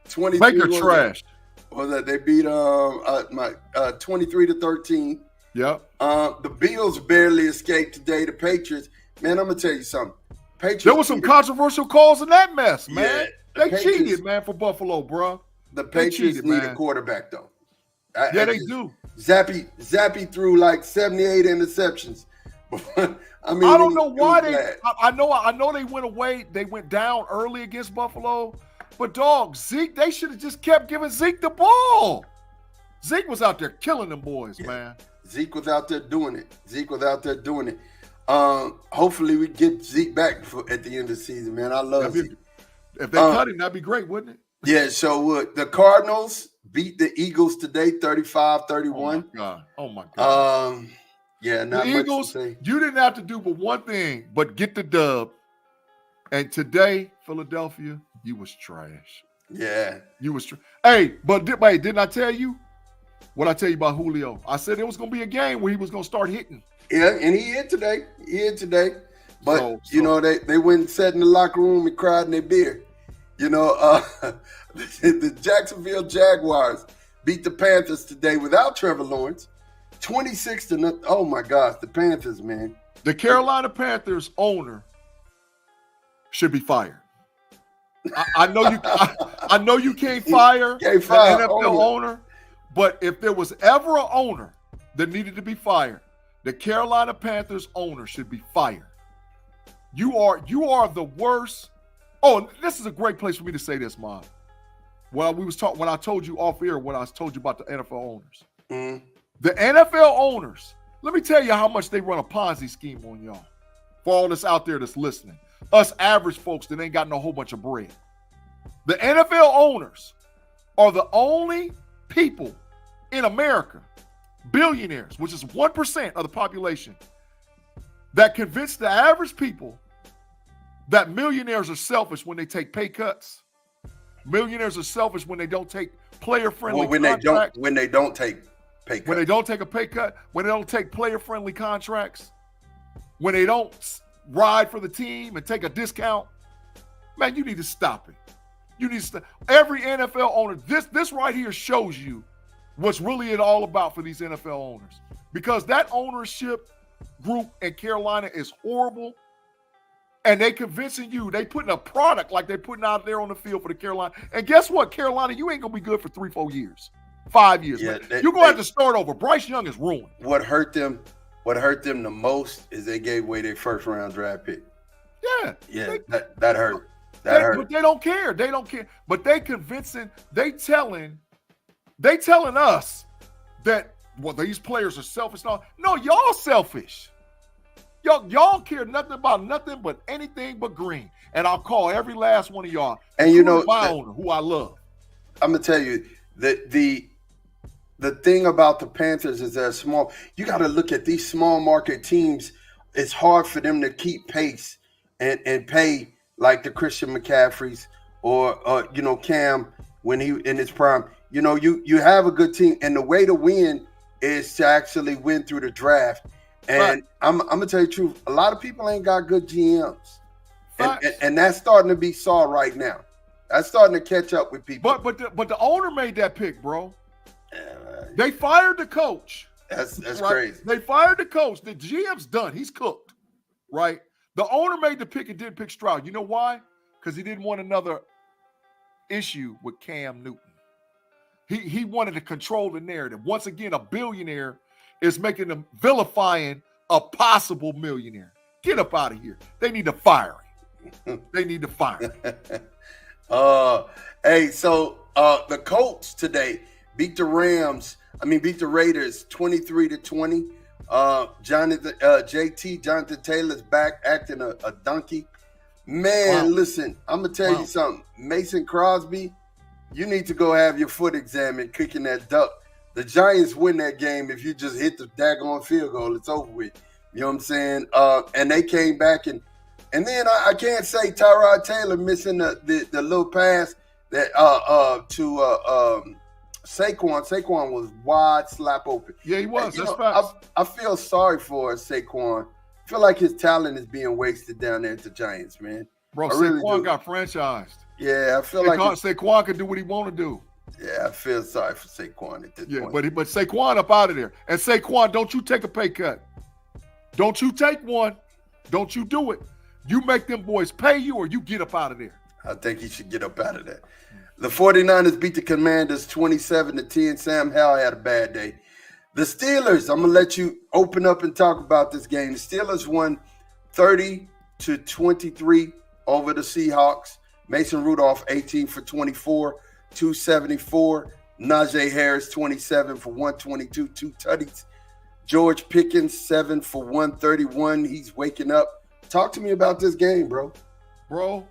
[SPEAKER 1] 23.
[SPEAKER 2] Baker trash.
[SPEAKER 1] Was that they beat 23-13.
[SPEAKER 2] Yep.
[SPEAKER 1] The Bills barely escaped today. The Patriots, man, I'm gonna tell you something. Patriots.
[SPEAKER 2] There was some controversial calls in that mess, man.
[SPEAKER 1] Yeah,
[SPEAKER 2] they cheated, man, for Buffalo, bro.
[SPEAKER 1] The Patriots need a quarterback, though.
[SPEAKER 2] They do.
[SPEAKER 1] Zappy threw like 78 interceptions. I mean,
[SPEAKER 2] I don't know why they. I know they went away. They went down early against Buffalo, but dog, Zeke, they should have just kept giving Zeke the ball. Zeke was out there killing them boys, man.
[SPEAKER 1] Zeke was out there doing it. Hopefully we get Zeke back at the end of the season, man. I love Zeke.
[SPEAKER 2] If they cut him, that'd be great, wouldn't it?
[SPEAKER 1] Yeah, so the Cardinals beat the Eagles today, 35-31.
[SPEAKER 2] Oh my God.
[SPEAKER 1] Yeah, not
[SPEAKER 2] the
[SPEAKER 1] much
[SPEAKER 2] Eagles,
[SPEAKER 1] to say.
[SPEAKER 2] You didn't have to do but one thing, but get the dub. And today, Philadelphia, you was trash.
[SPEAKER 1] Yeah.
[SPEAKER 2] You was trash. Hey, but didn't I tell you what I tell you about Julio? I said it was going to be a game where he was going to start hitting.
[SPEAKER 1] Yeah, and he hit today. But, they went and sat in the locker room and cried in their beer. The Jacksonville Jaguars beat the Panthers today without Trevor Lawrence. 26-0. Oh, my gosh, the Panthers, man.
[SPEAKER 2] The Carolina Panthers owner should be fired. I know you can't fire the NFL owner, but if there was ever an owner that needed to be fired, the Carolina Panthers owner should be fired. You are the worst. Oh, this is a great place for me to say this, Mom. When I told you off air what I told you about the NFL owners.
[SPEAKER 1] Mm-hmm.
[SPEAKER 2] The NFL owners, let me tell you how much they run a Ponzi scheme on y'all. For all that's out there that's listening. Us average folks that ain't got no whole bunch of bread. The NFL owners are the only people in America, billionaires, which is 1% of the population, that convince the average people that millionaires are selfish when they take pay cuts. Millionaires are selfish when they don't take player-friendly contracts.
[SPEAKER 1] When they don't take pay cuts.
[SPEAKER 2] When they don't take a pay cut, when they don't take player-friendly contracts, when they don't ride for the team and take a discount, man, you need to stop it. You need to stop. Every NFL owner, this right here shows you what's really it all about for these NFL owners. Because that ownership group in Carolina is horrible. And they convincing you, they putting a product like they're putting out there on the field for the Carolina. And guess what, Carolina, you ain't going to be good for 3-4 years, 5 years.
[SPEAKER 1] Yeah,
[SPEAKER 2] you're going to have to start over. Bryce Young is ruined.
[SPEAKER 1] What hurt them the most is they gave away their first round draft pick.
[SPEAKER 2] Yeah.
[SPEAKER 1] That hurt. That hurt.
[SPEAKER 2] But they don't care. But they convincing, they telling us that, well, these players are selfish. No, y'all selfish. Y'all care nothing about nothing but anything but green. And I'll call every last one of y'all.
[SPEAKER 1] And
[SPEAKER 2] my owner, who I love.
[SPEAKER 1] I'm gonna tell you that the thing about the Panthers is they're small. You got to look at these small market teams. It's hard for them to keep pace and pay like the Christian McCaffreys or Cam when he in his prime. You have a good team, and the way to win is to actually win through the draft. And I'm gonna tell you the truth. A lot of people ain't got good GMs, and that's starting to be saw right now. That's starting to catch up with people.
[SPEAKER 2] But the owner made that pick, bro. They fired the coach.
[SPEAKER 1] That's
[SPEAKER 2] right?
[SPEAKER 1] crazy.
[SPEAKER 2] They fired the coach. The GM's done. He's cooked, right? The owner made the pick and didn't pick Stroud. You know why? Because he didn't want another issue with Cam Newton. He wanted to control the narrative. Once again, a billionaire is making them vilifying a possible millionaire. Get up out of here. They need to fire him. They need to fire him.
[SPEAKER 1] Hey, so the Colts today beat the Raiders 23-20. Jonathan Taylor's back acting a donkey. Man, listen, I'm gonna tell you something. Mason Crosby, you need to go have your foot examined kicking that duck. The Giants win that game if you just hit the daggone field goal. It's over with. You know what I'm saying? And they came back and then I can't say Tyrod Taylor missing the little pass that to Saquon. Saquon was wide slap open.
[SPEAKER 2] Yeah, he was.
[SPEAKER 1] And,
[SPEAKER 2] that's facts.
[SPEAKER 1] I feel sorry for Saquon. I feel like his talent is being wasted down there at the Giants, man.
[SPEAKER 2] Bro,
[SPEAKER 1] really
[SPEAKER 2] Saquon got franchised.
[SPEAKER 1] Yeah, I feel
[SPEAKER 2] Saquon can do what he want to do.
[SPEAKER 1] Yeah, I feel sorry for Saquon at this point.
[SPEAKER 2] But Saquon up out of there. And Saquon, don't you take a pay cut. Don't you take one. Don't you do it. You make them boys pay you or you get up out of there.
[SPEAKER 1] I think he should get up out of there. The 49ers beat the Commanders 27-10. Sam Howell had a bad day. The Steelers, I'm going to let you open up and talk about this game. The Steelers won 30-23 over the Seahawks. Mason Rudolph, 18 for 24, 274. Najee Harris, 27 for 122, 2 tutties. George Pickens, 7 for 131. He's waking up. Talk to me about this game, bro.
[SPEAKER 2] Bro,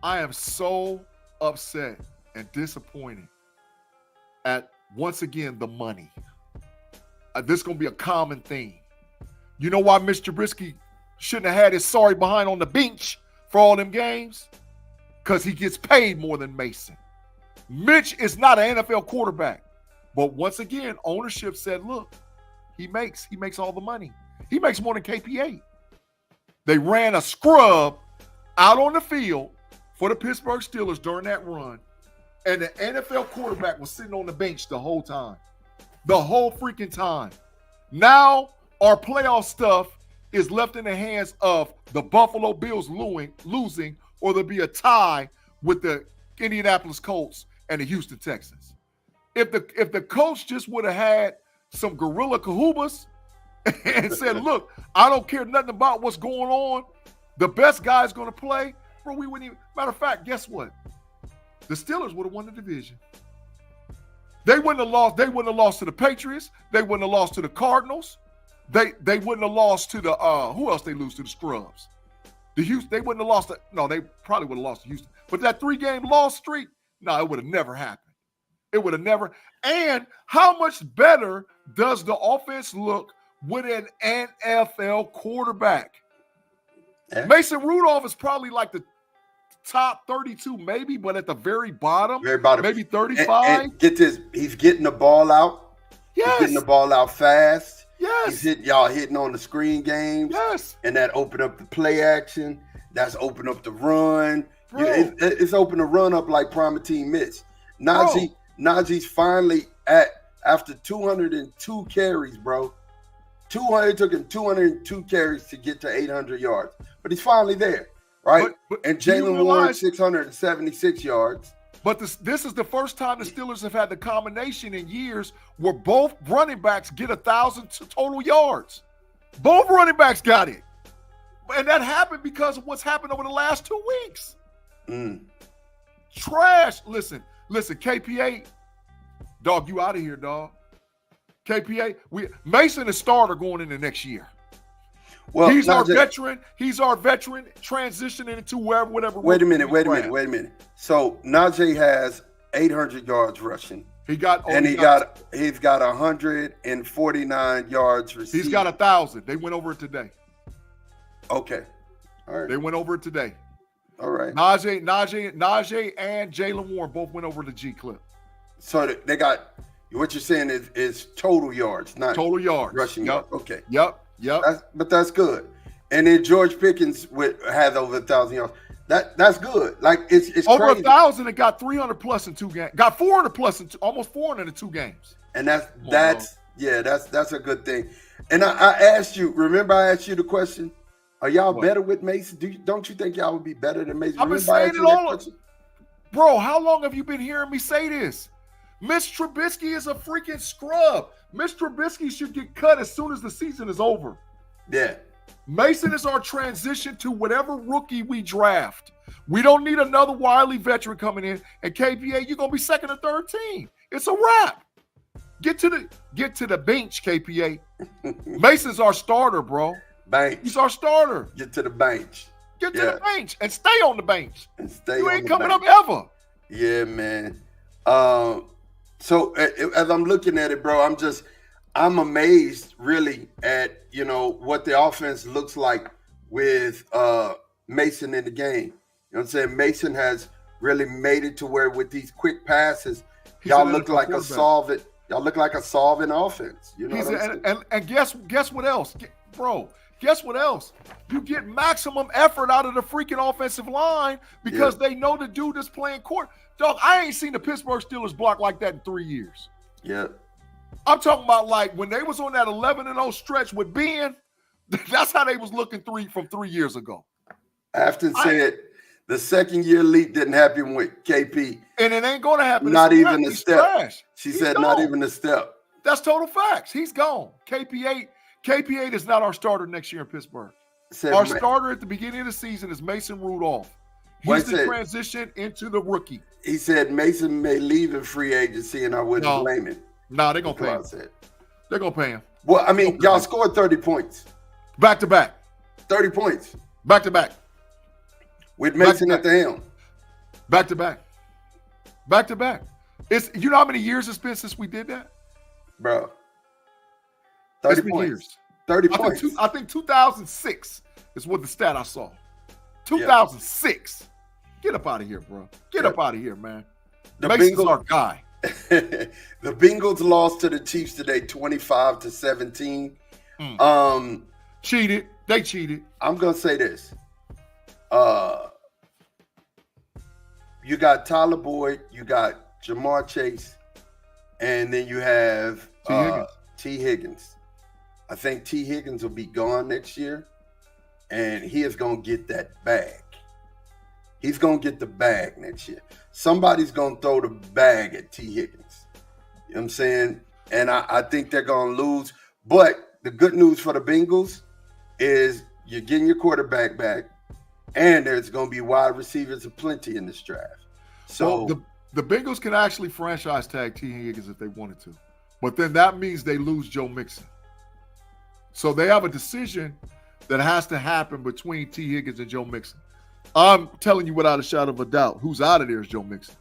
[SPEAKER 2] I am so upset and disappointed at, once again, the money. This is going to be a common theme. You know why Mr. Trubisky shouldn't have had his sorry behind on the bench for all them games? Because he gets paid more than Mason. Mitch is not an NFL quarterback. But once again, ownership said, look, he makes all the money. He makes more than KP8. They ran a scrub out on the field for the Pittsburgh Steelers during that run. And the NFL quarterback was sitting on the bench the whole time. The whole freaking time. Now our playoff stuff is left in the hands of the Buffalo Bills losing, or there'll be a tie with the Indianapolis Colts and the Houston Texans. If the coach just would have had some gorilla kahubas and said, look, I don't care nothing about what's going on. The best guy's going to play. Bro, we wouldn't even. Matter of fact, guess what? The Steelers would have won the division. They wouldn't have lost. They wouldn't have lost to the Patriots. They wouldn't have lost to the Cardinals. They wouldn't have lost to the who else they lose to? The Scrubs. The Houston. They wouldn't have lost. They probably would have lost to Houston. But that 3-game loss streak, it would have never happened. It would have never. And how much better does the offense look with an NFL quarterback? Yeah. Mason Rudolph is probably like the top 32, maybe, but at the very bottom, maybe 35.
[SPEAKER 1] And get this, he's getting the ball out. Yes. He's getting the ball out fast.
[SPEAKER 2] Yes.
[SPEAKER 1] He's hitting on the screen games.
[SPEAKER 2] Yes.
[SPEAKER 1] And that open up the play action. That's open up the run. It's open the run up like Primatine Mitch. Najee's finally after 202 carries, bro. It took him 202 carries to get to 800 yards. But he's finally there, right? And Jalen Warren, 676 yards.
[SPEAKER 2] But this is the first time the Steelers have had the combination in years where both running backs get 1,000 total yards. Both running backs got it. And that happened because of what's happened over the last 2 weeks. Trash. Listen, KP8, dog, you out of here, dog. KP8, Mason is starter going into next year. Well, he's our veteran transitioning into whatever. Wait a
[SPEAKER 1] minute. So Najee has 800 yards rushing.
[SPEAKER 2] He's got
[SPEAKER 1] 149 yards receiving.
[SPEAKER 2] He's got 1,000. They went over it today.
[SPEAKER 1] Okay. All right.
[SPEAKER 2] They went over it today.
[SPEAKER 1] All right.
[SPEAKER 2] Najee and Jalen Warren both went over the G clip.
[SPEAKER 1] So they got What you're saying is total yards, not
[SPEAKER 2] total yards.
[SPEAKER 1] rushing
[SPEAKER 2] Yep.
[SPEAKER 1] yards. Okay.
[SPEAKER 2] Yep.
[SPEAKER 1] But that's good. And then George Pickens has over 1,000 yards. That's good. Like it's
[SPEAKER 2] over
[SPEAKER 1] crazy.
[SPEAKER 2] 1,000 and got 300 plus in 2 games. Got 400 plus in almost 400 in 2 games.
[SPEAKER 1] And that's a good thing. And I asked you. Remember, I asked you the question: are y'all better with Mason? Don't you think y'all would be better than Mason?
[SPEAKER 2] I've been saying it all. Bro, how long have you been hearing me say this? Mitch Trubisky is a freaking scrub. Mitch Trubisky should get cut as soon as the season is over.
[SPEAKER 1] Yeah.
[SPEAKER 2] Mason is our transition to whatever rookie we draft. We don't need another wily veteran coming in. And KPA, you're gonna be second or third team. It's a wrap. Get to the bench, KPA. Mason's our starter, bro.
[SPEAKER 1] Bench.
[SPEAKER 2] He's our starter.
[SPEAKER 1] Get to the bench.
[SPEAKER 2] Get to the bench and stay on the bench.
[SPEAKER 1] And stay.
[SPEAKER 2] You
[SPEAKER 1] on
[SPEAKER 2] ain't
[SPEAKER 1] the
[SPEAKER 2] coming
[SPEAKER 1] bench.
[SPEAKER 2] up ever.
[SPEAKER 1] Yeah, man. So as I'm looking at it, bro, I'm amazed really at, what the offense looks like with Mason in the game. You know what I'm saying? Mason has really made it to where with these quick passes, y'all look like a solvent offense. You know what I'm saying?
[SPEAKER 2] And guess what else? Guess what else? You get maximum effort out of the freaking offensive line because they know the dude that's playing court. Dog, I ain't seen the Pittsburgh Steelers block like that in 3 years.
[SPEAKER 1] Yeah.
[SPEAKER 2] I'm talking about like when they was on that 11-0 stretch with Ben, that's how they was looking from 3 years ago.
[SPEAKER 1] Afton said the second year leap didn't happen with KP.
[SPEAKER 2] And it ain't going to happen.
[SPEAKER 1] Not even a step.
[SPEAKER 2] Trash.
[SPEAKER 1] She said not even a step.
[SPEAKER 2] That's total facts. He's gone. KP8 is not our starter next year in Pittsburgh. Our starter at the beginning of the season is Mason Rudolph. He's the transition into the rookie.
[SPEAKER 1] He said Mason may leave in free agency, and I wouldn't blame him.
[SPEAKER 2] No, they're going to pay him. They're going to pay him.
[SPEAKER 1] Well, I mean, y'all scored 30 points.
[SPEAKER 2] Back to back.
[SPEAKER 1] 30 points.
[SPEAKER 2] Back to back.
[SPEAKER 1] With Mason at the helm.
[SPEAKER 2] Back to back. Back to back. You know how many years it's been since we did that?
[SPEAKER 1] Bro. 30 points.
[SPEAKER 2] Years.
[SPEAKER 1] 30 points.
[SPEAKER 2] I think 2006 is what the stat I saw. 2006. Get up out of here, bro. Get up out of here, man. Mason's our guy.
[SPEAKER 1] The Bengals lost to the Chiefs today, 25-17.
[SPEAKER 2] Cheated. They cheated.
[SPEAKER 1] I'm gonna say this. You got Tyler Boyd, you got Jamar Chase, and then you have T. Higgins. I think T. Higgins will be gone next year, and he is gonna get that bag. He's gonna get the bag next year. Somebody's gonna throw the bag at T. Higgins. You know what I'm saying? And I think they're gonna lose. But the good news for the Bengals is you're getting your quarterback back, and there's gonna be wide receivers aplenty in this draft. So
[SPEAKER 2] the Bengals can actually franchise tag T. Higgins if they wanted to, but then that means they lose Joe Mixon. So they have a decision that has to happen between T. Higgins and Joe Mixon. I'm telling you without a shadow of a doubt, who's out of there is Joe Mixon.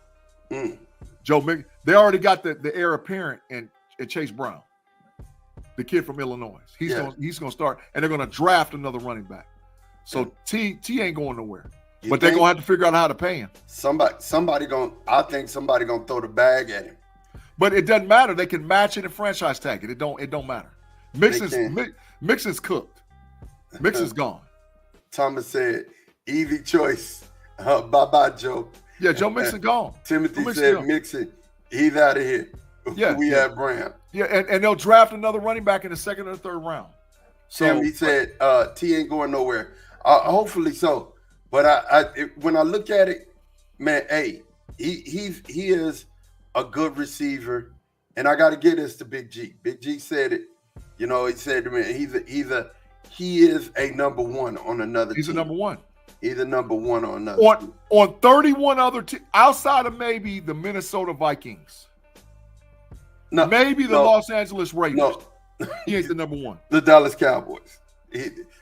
[SPEAKER 2] Joe Mixon. They already got the heir apparent in Chase Brown, the kid from Illinois. He's gonna start, and they're gonna draft another running back. So T ain't going nowhere. But they're gonna have to figure out how to pay him.
[SPEAKER 1] I think somebody gonna throw the bag at him.
[SPEAKER 2] But it doesn't matter. They can match it and franchise tag it. It don't matter. Mixon's cooked. Mixon's gone.
[SPEAKER 1] Thomas said, easy choice. Bye-bye, Joe.
[SPEAKER 2] Yeah, Joe Mixon gone.
[SPEAKER 1] Timothy said, Mixon, he's out of here.
[SPEAKER 2] Yeah,
[SPEAKER 1] we have Brown.
[SPEAKER 2] Yeah, and they'll draft another running back in the second or third round.
[SPEAKER 1] So he said, T ain't going nowhere. Hopefully so. But when I look at it, man, hey, he is a good receiver, and I got to get this to Big G. Big G said it. You know, he said to me, he is a number one on another team.
[SPEAKER 2] He's a number one.
[SPEAKER 1] He's a number one on another team.
[SPEAKER 2] On 31 other teams, outside of maybe the Minnesota Vikings.
[SPEAKER 1] No,
[SPEAKER 2] maybe the Los Angeles Raiders.
[SPEAKER 1] No.
[SPEAKER 2] He ain't the number one.
[SPEAKER 1] The Dallas Cowboys.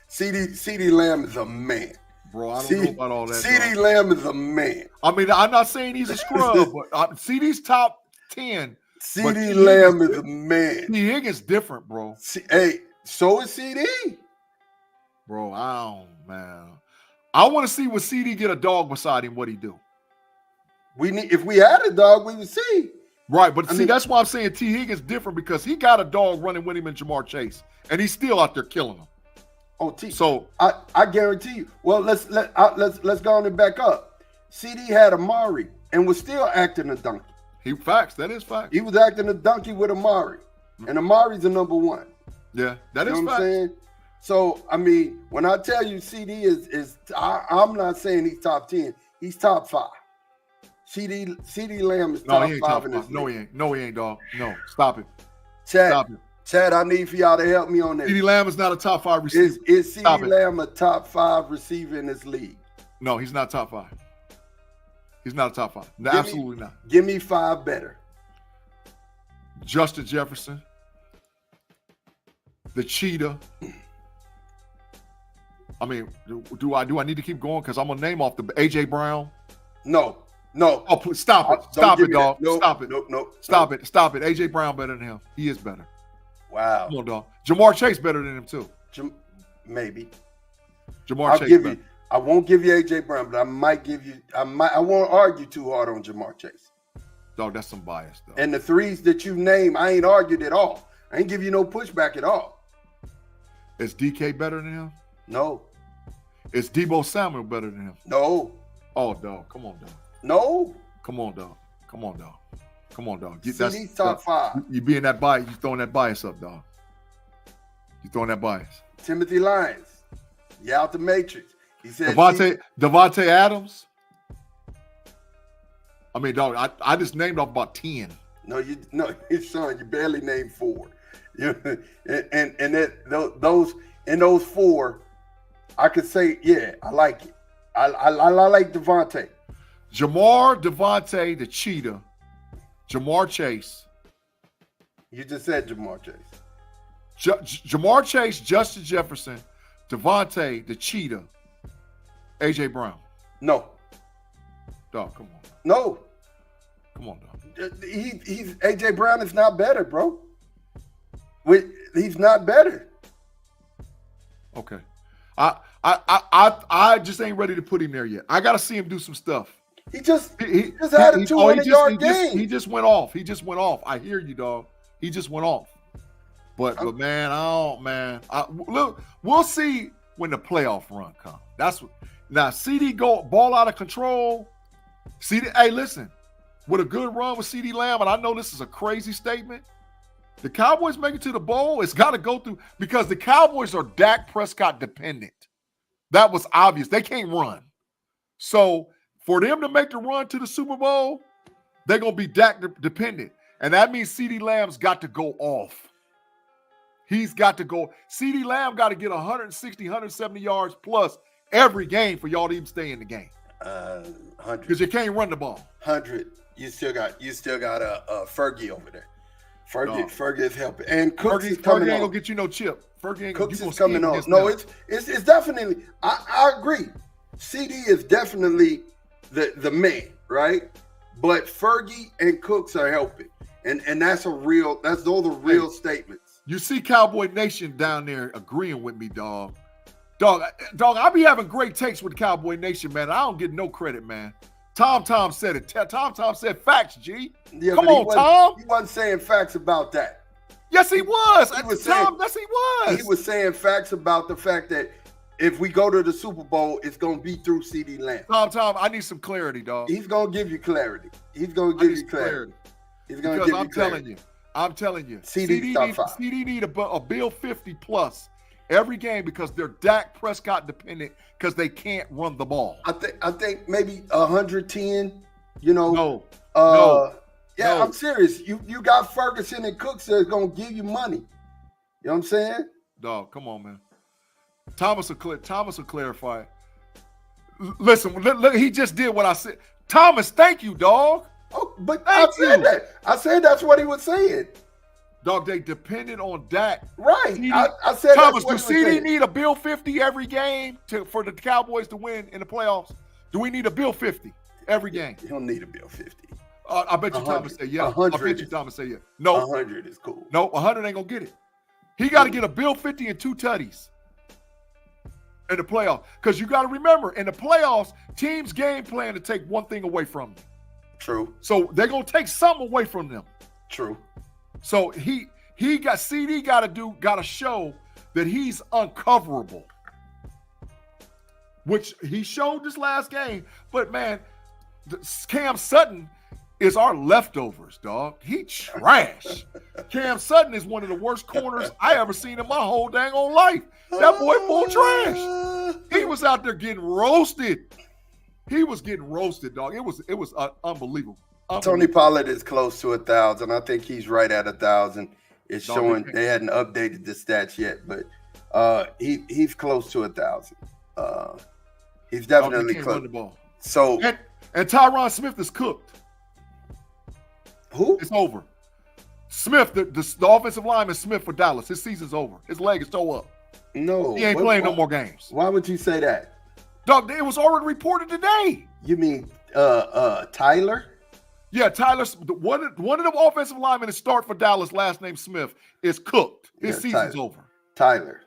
[SPEAKER 1] CeeDee Lamb is a man.
[SPEAKER 2] Bro, I don't know about all that.
[SPEAKER 1] CeeDee Lamb is a man.
[SPEAKER 2] I mean, I'm not saying he's a scrub, but CeeDee's top 10.
[SPEAKER 1] CeeDee Lamb is a man.
[SPEAKER 2] T. Higgins different, bro.
[SPEAKER 1] Hey, so is CD.
[SPEAKER 2] Bro, man. I want to see when CD get a dog beside him, what he do.
[SPEAKER 1] If we had a dog, we would see.
[SPEAKER 2] Right, but
[SPEAKER 1] I
[SPEAKER 2] see,
[SPEAKER 1] mean-
[SPEAKER 2] that's why I'm saying T. Higgins different because he got a dog running with him in Jamar Chase, and he's still out there killing him.
[SPEAKER 1] Oh, T.
[SPEAKER 2] So
[SPEAKER 1] I guarantee you. Well, let's go on and back up. CD had Amari and was still acting a donkey.
[SPEAKER 2] that is facts.
[SPEAKER 1] He was acting a donkey with Amari, and Amari's the number one.
[SPEAKER 2] Yeah, that
[SPEAKER 1] You
[SPEAKER 2] is
[SPEAKER 1] know what
[SPEAKER 2] facts.
[SPEAKER 1] I'm saying? So I mean, when I tell you CD I'm not saying he's top 10. He's top 5. CD Lamb is
[SPEAKER 2] No,
[SPEAKER 1] top
[SPEAKER 2] he ain't
[SPEAKER 1] 5
[SPEAKER 2] top
[SPEAKER 1] in this
[SPEAKER 2] 5. No,
[SPEAKER 1] league.
[SPEAKER 2] he ain't. No, he ain't, dog. No, stop it. Stop it.
[SPEAKER 1] Chad, I need for y'all to help me on this.
[SPEAKER 2] CeeDee Lamb is not a top 5 receiver.
[SPEAKER 1] Is
[SPEAKER 2] Stop
[SPEAKER 1] CD
[SPEAKER 2] it.
[SPEAKER 1] Lamb a top 5 receiver in this league?
[SPEAKER 2] No, he's not top 5. He's not a top 5. No,
[SPEAKER 1] Give me-
[SPEAKER 2] absolutely not.
[SPEAKER 1] Give me 5 better.
[SPEAKER 2] Justin Jefferson, the Cheetah. I mean, do I need to keep going? Because I'm gonna name off the AJ Brown.
[SPEAKER 1] No.
[SPEAKER 2] Oh, please, stop it!
[SPEAKER 1] Don't
[SPEAKER 2] Stop
[SPEAKER 1] give
[SPEAKER 2] it,
[SPEAKER 1] me
[SPEAKER 2] dog!
[SPEAKER 1] that. Nope,
[SPEAKER 2] Stop it!
[SPEAKER 1] Nope.
[SPEAKER 2] Stop it! Stop it! AJ Brown better than him. He is better.
[SPEAKER 1] Wow.
[SPEAKER 2] Come on, dog. Jamar Chase better than him too.
[SPEAKER 1] Maybe.
[SPEAKER 2] Jamar
[SPEAKER 1] I'll
[SPEAKER 2] Chase
[SPEAKER 1] give
[SPEAKER 2] better.
[SPEAKER 1] you. I won't give you AJ Brown, but I might give you. I won't argue too hard on Jamar Chase.
[SPEAKER 2] Dog, that's some bias, though.
[SPEAKER 1] And the threes that you name, I ain't argued at all. I ain't give you no pushback at all.
[SPEAKER 2] Is DK better than him?
[SPEAKER 1] No.
[SPEAKER 2] Is Debo Samuel better than him?
[SPEAKER 1] No.
[SPEAKER 2] Oh, dog. Come on, dog.
[SPEAKER 1] No.
[SPEAKER 2] Come on, dog. Come on, dog. Come on, dog.
[SPEAKER 1] CD's top 5.
[SPEAKER 2] You being that bias, you throwing that bias up, dog. You throwing that bias.
[SPEAKER 1] Timothy Lyons. You out the matrix. He said
[SPEAKER 2] Devontae Adams. I mean, dog, I just named off about 10.
[SPEAKER 1] No, son, you barely named 4. And those 4, I could say, yeah, I like it. I like Devontae.
[SPEAKER 2] Jamar, Devontae, the Cheetah, Jamar Chase.
[SPEAKER 1] You just said Jamar Chase.
[SPEAKER 2] Jamar Chase, Justin Jefferson, Devontae, the Cheetah, AJ Brown.
[SPEAKER 1] No.
[SPEAKER 2] Dog, come on.
[SPEAKER 1] No.
[SPEAKER 2] Come on, dog.
[SPEAKER 1] He's AJ Brown is not better, bro. He's not better.
[SPEAKER 2] Okay. I just ain't ready to put him there yet. I gotta see him do some stuff.
[SPEAKER 1] He just had a 200-yard game.
[SPEAKER 2] He just went off. I hear you, dog. He just went off. But man, look, we'll see when the playoff run comes. That's what. Now, CD go ball out of control. CD, hey, listen, with a good run with CD Lamb, and I know this is a crazy statement. The Cowboys make it to the bowl. It's got to go through because the Cowboys are Dak Prescott dependent. That was obvious. They can't run. So for them to make the run to the Super Bowl, they're going to be Dak dependent. And that means CD Lamb's got to go off. He's got to go. CD Lamb got to get 160, 170 yards plus every game for y'all to even stay in the game.
[SPEAKER 1] 100.
[SPEAKER 2] Because you can't run the ball.
[SPEAKER 1] 100. You still got a Fergie over there.
[SPEAKER 2] Dog.
[SPEAKER 1] Fergie is helping. And Cooks is
[SPEAKER 2] Fergie
[SPEAKER 1] coming
[SPEAKER 2] ain't
[SPEAKER 1] on.
[SPEAKER 2] gonna get you no chip. Fergie ain't
[SPEAKER 1] Cooks
[SPEAKER 2] gonna
[SPEAKER 1] is coming on.
[SPEAKER 2] against
[SPEAKER 1] No,
[SPEAKER 2] them.
[SPEAKER 1] it's definitely. I agree. CD is definitely the man, right? But Fergie and Cooks are helping, and those are real statements.
[SPEAKER 2] You see Cowboy Nation down there agreeing with me, dog. Dog, I be having great takes with the Cowboy Nation, man. I don't get no credit, man. Tom said it. Tom said facts, G.
[SPEAKER 1] Yeah,
[SPEAKER 2] Come
[SPEAKER 1] but
[SPEAKER 2] on, Tom.
[SPEAKER 1] He wasn't saying facts about that.
[SPEAKER 2] Yes, he was.
[SPEAKER 1] He was
[SPEAKER 2] Yes, he was.
[SPEAKER 1] He was saying facts about the fact that if we go to the Super Bowl, it's going to be through CD Lamb.
[SPEAKER 2] Tom, I need some clarity, dog.
[SPEAKER 1] He's going to give you clarity. He's going to give you clarity. He's going to give you clarity.
[SPEAKER 2] I'm telling you.
[SPEAKER 1] CD
[SPEAKER 2] need a Bill 50 plus every game because they're Dak Prescott dependent because they can't run the ball.
[SPEAKER 1] I think maybe 110, you know.
[SPEAKER 2] No.
[SPEAKER 1] Yeah, I'm serious. You got Ferguson and Cooks that's going to give you money. You know what I'm saying?
[SPEAKER 2] Dog, come on, man. Thomas will clarify it. Listen, he just did what I said. Thomas, thank you, dog.
[SPEAKER 1] Oh, but
[SPEAKER 2] Thank
[SPEAKER 1] I said
[SPEAKER 2] you.
[SPEAKER 1] that. I said that's what he was saying.
[SPEAKER 2] Dog, they depended on Dak.
[SPEAKER 1] Right.
[SPEAKER 2] CD,
[SPEAKER 1] I said
[SPEAKER 2] Thomas,
[SPEAKER 1] that's what
[SPEAKER 2] does
[SPEAKER 1] he was
[SPEAKER 2] CD
[SPEAKER 1] saying.
[SPEAKER 2] need a Bill 50 every game for the Cowboys to win in the playoffs? Do we need a Bill 50 every game?
[SPEAKER 1] You don't need a Bill 50.
[SPEAKER 2] I bet you
[SPEAKER 1] 100.
[SPEAKER 2] Thomas say yeah. I
[SPEAKER 1] 100
[SPEAKER 2] bet you Thomas say yeah. No,
[SPEAKER 1] 100 is cool.
[SPEAKER 2] no, 100 ain't gonna get it. He got to get a Bill 50 and 2 tutties in the playoffs. Because you got to remember, in the playoffs, teams game plan to take one thing away from you.
[SPEAKER 1] True.
[SPEAKER 2] So they're gonna take something away from them.
[SPEAKER 1] True.
[SPEAKER 2] So CD got to show that he's uncoverable, which he showed this last game. But man, Cam Sutton is our leftovers, dog. He trash. Cam Sutton is one of the worst corners I ever seen in my whole dang old life. That boy full trash. He was out there getting roasted. He was getting roasted, dog. It was unbelievable.
[SPEAKER 1] Tony Pollard is close to 1,000. I think he's right at 1,000. It's showing they hadn't updated the stats yet, but he's close to 1,000. He's definitely close. The ball. So
[SPEAKER 2] and Tyron Smith is cooked.
[SPEAKER 1] Who?
[SPEAKER 2] It's over. Smith, the offensive lineman Smith for Dallas. His season's over. His leg is toe up.
[SPEAKER 1] No,
[SPEAKER 2] he ain't playing no more games.
[SPEAKER 1] Why would you say that?
[SPEAKER 2] Dog, it was already reported today.
[SPEAKER 1] You mean Tyler?
[SPEAKER 2] Yeah, Tyler, one of the offensive linemen that start for Dallas, last name Smith, is cooked. His season's over.
[SPEAKER 1] Tyler.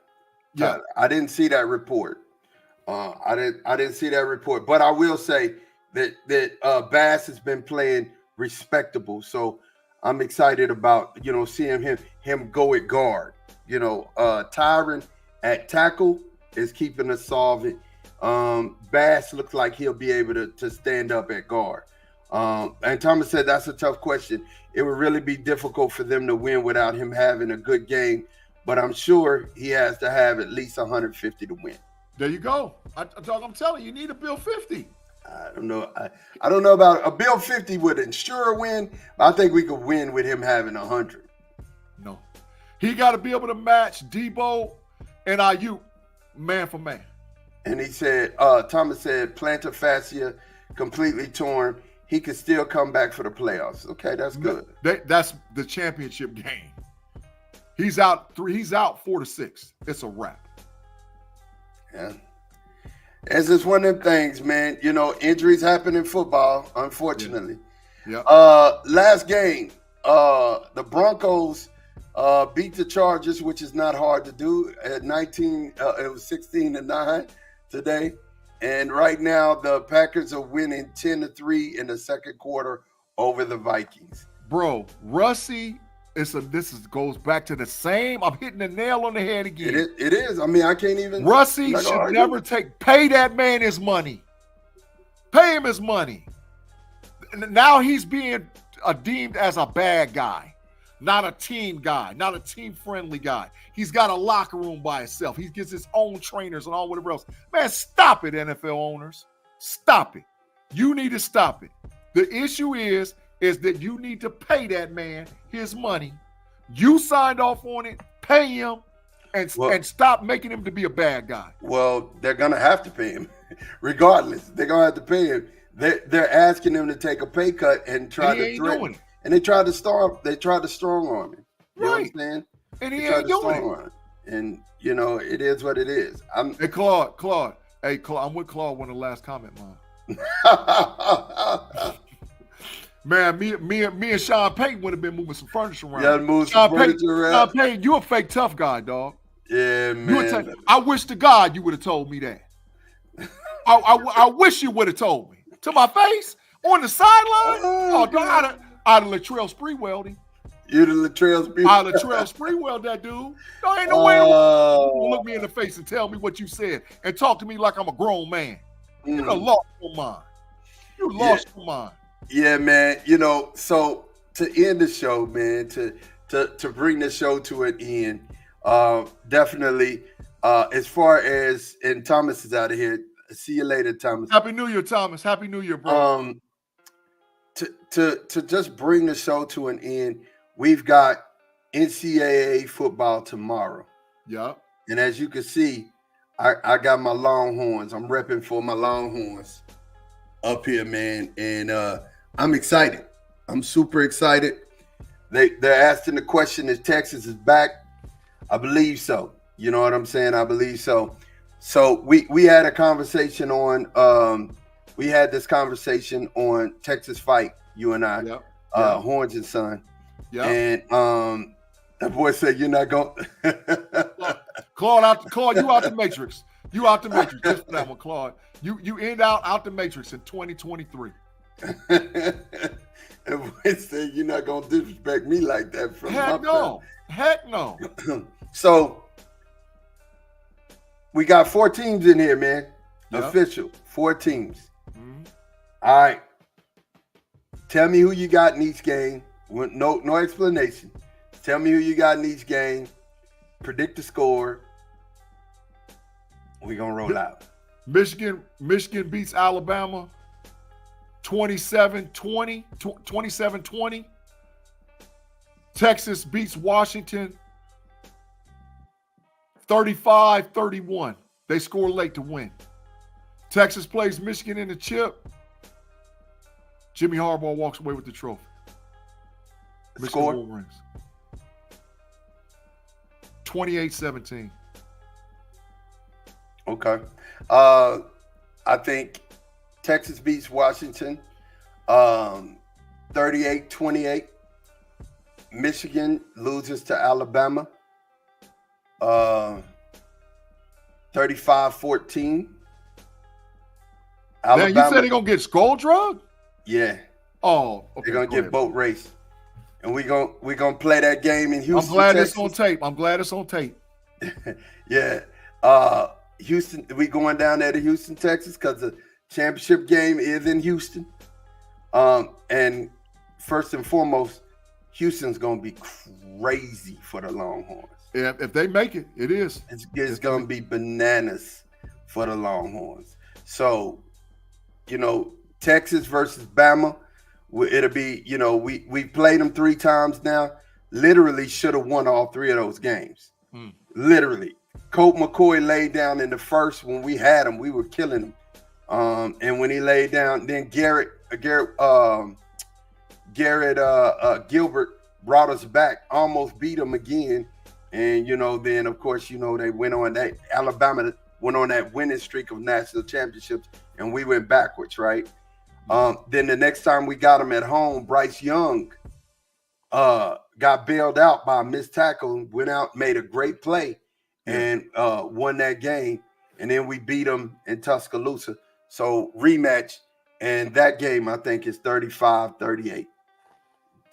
[SPEAKER 2] Yeah.
[SPEAKER 1] I didn't see that report. I didn't see that report. But I will say that Bass has been playing respectable. So I'm excited about, seeing him go at guard. Tyron at tackle is keeping us solvent. Bass looks like he'll be able to stand up at guard. And Thomas said that's a tough question. It would really be difficult for them to win without him having a good game, but I'm sure he has to have at least 150 to win.
[SPEAKER 2] There you go. I'm telling you, you need a Bill 50.
[SPEAKER 1] I don't know. I don't know about a Bill 50 would ensure a win. I think we could win with him having 100.
[SPEAKER 2] No, he got to be able to match Debo and Ayuk man for man.
[SPEAKER 1] And he said, Thomas said, plantar fascia completely torn. He could still come back for the playoffs. Okay, that's good.
[SPEAKER 2] That's the championship game. He's out 4 to 6. It's a wrap.
[SPEAKER 1] Yeah. It's just one of them things, man. Injuries happen in football, unfortunately.
[SPEAKER 2] Yeah.
[SPEAKER 1] Last game, the Broncos beat the Chargers, which is not hard to do. At 19, it was 16-9 today. And right now, the Packers are winning 10-3 in the second quarter over the Vikings.
[SPEAKER 2] Bro, Russie, goes back to the same. I'm hitting the nail on the head again.
[SPEAKER 1] It is. I mean, I can't even.
[SPEAKER 2] Russie should never pay that man his money. Pay him his money. Now he's being deemed as a bad guy, not a team guy, not a team-friendly guy. He's got a locker room by himself. He gets his own trainers and all whatever else. Man, stop it, NFL owners. Stop it. You need to stop it. The issue is that you need to pay that man his money. You signed off on it. Pay him and stop making him to be a bad guy.
[SPEAKER 1] Well, they're going to have to pay him. Regardless, they're going to have to pay him. They're asking him to take a pay cut and try to threaten. And they tried to strong arm him. You know what I'm saying?
[SPEAKER 2] And he ain't doing it.
[SPEAKER 1] And, it is what it is.
[SPEAKER 2] Hey, Claude. Hey, Claude, I'm with Claude on the last comment, man. Man, me and Sean Payton would have been moving some furniture around.
[SPEAKER 1] Yeah, move some furniture around.
[SPEAKER 2] Sean Payton, you a fake tough guy, dog.
[SPEAKER 1] Yeah, man.
[SPEAKER 2] I wish to God you would have told me that. I wish you would have told me. To my face? On the sideline? Oh, dog, I'd have Latrell Sprewelled him.
[SPEAKER 1] You'd have Latrell Sprewelled?
[SPEAKER 2] I'd have Latrell Sprewelled that dude. No, ain't no way you look me in the face and tell me what you said and talk to me like I'm a grown man. You done lost your mind. You lost your mind.
[SPEAKER 1] Yeah, man. So to end the show, man, to bring the show to an end, definitely, as far as, and Thomas is out of here. See you later, Thomas.
[SPEAKER 2] Happy New Year, Thomas. Happy New Year, bro.
[SPEAKER 1] To just bring the show to an end, we've got NCAA football tomorrow.
[SPEAKER 2] Yeah.
[SPEAKER 1] And as you can see, I got my Longhorns. I'm repping for my Longhorns up here, man. And I'm excited. I'm super excited. They're asking the question, is Texas is back? I believe so. You know what I'm saying? I believe so. So we had a conversation on this conversation on Texas Fight, you and I, Horns and Son. Yeah. And that boy said you're not going
[SPEAKER 2] Claude, you out the matrix. You out the matrix just for that one, Claude. You end out the matrix in 2023.
[SPEAKER 1] And Wednesday, you're not gonna disrespect me like that from my
[SPEAKER 2] Heck no. Heck no.
[SPEAKER 1] So we got 4 teams in here, man.
[SPEAKER 2] Yep.
[SPEAKER 1] Official 4 teams.
[SPEAKER 2] Mhm.
[SPEAKER 1] All right. Tell me who you got in each game. No explanation. Tell me who you got in each game. Predict the score. We're gonna roll out.
[SPEAKER 2] Michigan beats Alabama 27-20. Texas beats Washington 35-31. They score late to win. Texas plays Michigan in the chip. Jimmy Harbaugh walks away with the trophy. Michigan
[SPEAKER 1] Score?
[SPEAKER 2] Wolverines. 28-17.
[SPEAKER 1] Okay. I think Texas beats Washington 38-28. Michigan loses to Alabama 35-14.
[SPEAKER 2] Man, you said
[SPEAKER 1] Alabama,
[SPEAKER 2] they're going to get skull drug?
[SPEAKER 1] yeah,
[SPEAKER 2] Oh, okay.
[SPEAKER 1] they're gonna
[SPEAKER 2] go
[SPEAKER 1] get
[SPEAKER 2] ahead.
[SPEAKER 1] boat race, and we're gonna play that game in Houston.
[SPEAKER 2] I'm glad
[SPEAKER 1] Texas.
[SPEAKER 2] it's on tape. I'm glad it's on tape.
[SPEAKER 1] Yeah, Houston. We going down there to Houston, Texas, because the championship game is in Houston. And first and foremost, Houston's gonna be crazy for the Longhorns.
[SPEAKER 2] If they make it, it is.
[SPEAKER 1] It's gonna be bananas for the Longhorns. So, Texas versus Bama, it'll be, we played them 3 times now. Literally should have won all 3 of those games. Literally. Colt McCoy laid down in the first when we had him. We were killing him. And when he laid down, then Garrett Gilbert brought us back, almost beat him again. And, then, of course, they went on that. Alabama went on that winning streak of national championships, and we went backwards, right? Then the next time we got him at home, Bryce Young got bailed out by a missed tackle, went out, made a great play, and won that game. And then we beat them in Tuscaloosa. So rematch, and that game, I think, is 35-38.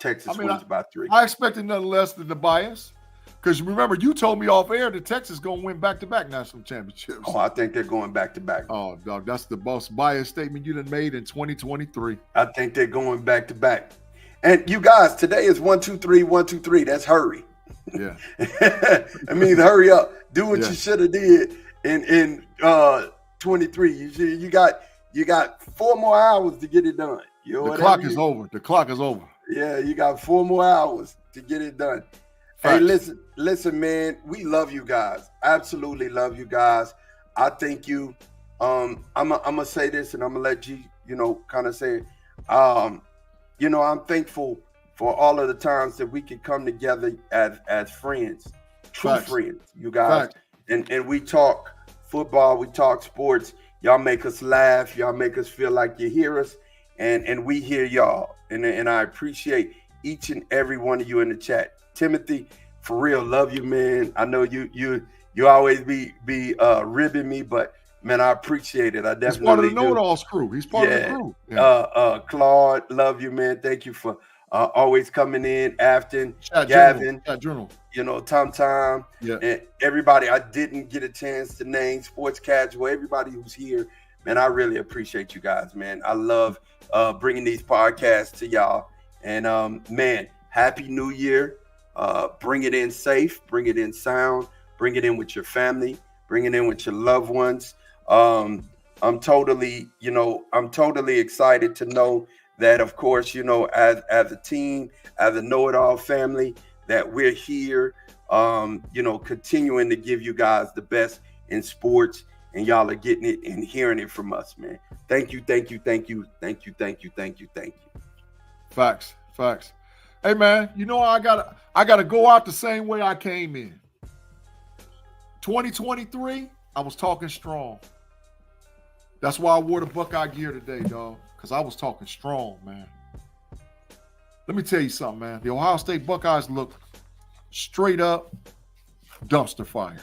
[SPEAKER 1] Texas wins by 3.
[SPEAKER 2] I expected nothing less than the bias. Because remember, you told me off air that Texas is going to win back-to-back national championships.
[SPEAKER 1] Oh, I think they're going back-to-back.
[SPEAKER 2] Oh, dog, that's the most biased statement you done made in 2023.
[SPEAKER 1] I think they're going back-to-back. And you guys, today is 1, 2, 3, 1, 2, 3. That's hurry.
[SPEAKER 2] Yeah.
[SPEAKER 1] I mean, hurry up. Do what
[SPEAKER 2] Yeah.
[SPEAKER 1] you should have did in 23. You got 4 more hours to get it done.
[SPEAKER 2] The clock is over. The clock is over.
[SPEAKER 1] Yeah, you got 4 more hours to get it done.
[SPEAKER 2] Facts.
[SPEAKER 1] Hey, listen, man. We love you guys. Absolutely love you guys. I thank you. I'm gonna say this, and I'm gonna let you, kind of say it. I'm thankful for all of the times that we can come together as friends, true
[SPEAKER 2] Facts.
[SPEAKER 1] friends, you guys.
[SPEAKER 2] Facts.
[SPEAKER 1] And we talk football, we talk sports. Y'all make us laugh. Y'all make us feel like you hear us, and we hear y'all. And I appreciate each and every one of you in the chat. Timothy, for real, love you, man. I know you always be ribbing me, but man, I appreciate it. I definitely
[SPEAKER 2] He's part of the
[SPEAKER 1] do.
[SPEAKER 2] KnoItAllZ crew. He's part of the crew. Yeah.
[SPEAKER 1] Claude, love you, man. Thank you for always coming in. Afton,
[SPEAKER 2] Chat
[SPEAKER 1] Gavin,
[SPEAKER 2] Journal.
[SPEAKER 1] Tom,
[SPEAKER 2] Yeah.
[SPEAKER 1] and everybody I didn't get a chance to name, Sports Casual, everybody who's here, man, I really appreciate you guys, man. I love bringing these podcasts to y'all. And man, Happy New Year. Bring it in safe, bring it in sound, bring it in with your family, bring it in with your loved ones. I'm totally excited to know that, of course, as a team, as a KnoItAllZ family, that we're here, continuing to give you guys the best in sports, and y'all are getting it and hearing it from us, man. Thank you.
[SPEAKER 2] Facts. Hey man, I gotta go out the same way I came in. 2023, I was talking strong. That's why I wore the Buckeye gear today, dog. Because I was talking strong, man. Let me tell you something, man. The Ohio State Buckeyes look straight up dumpster fire.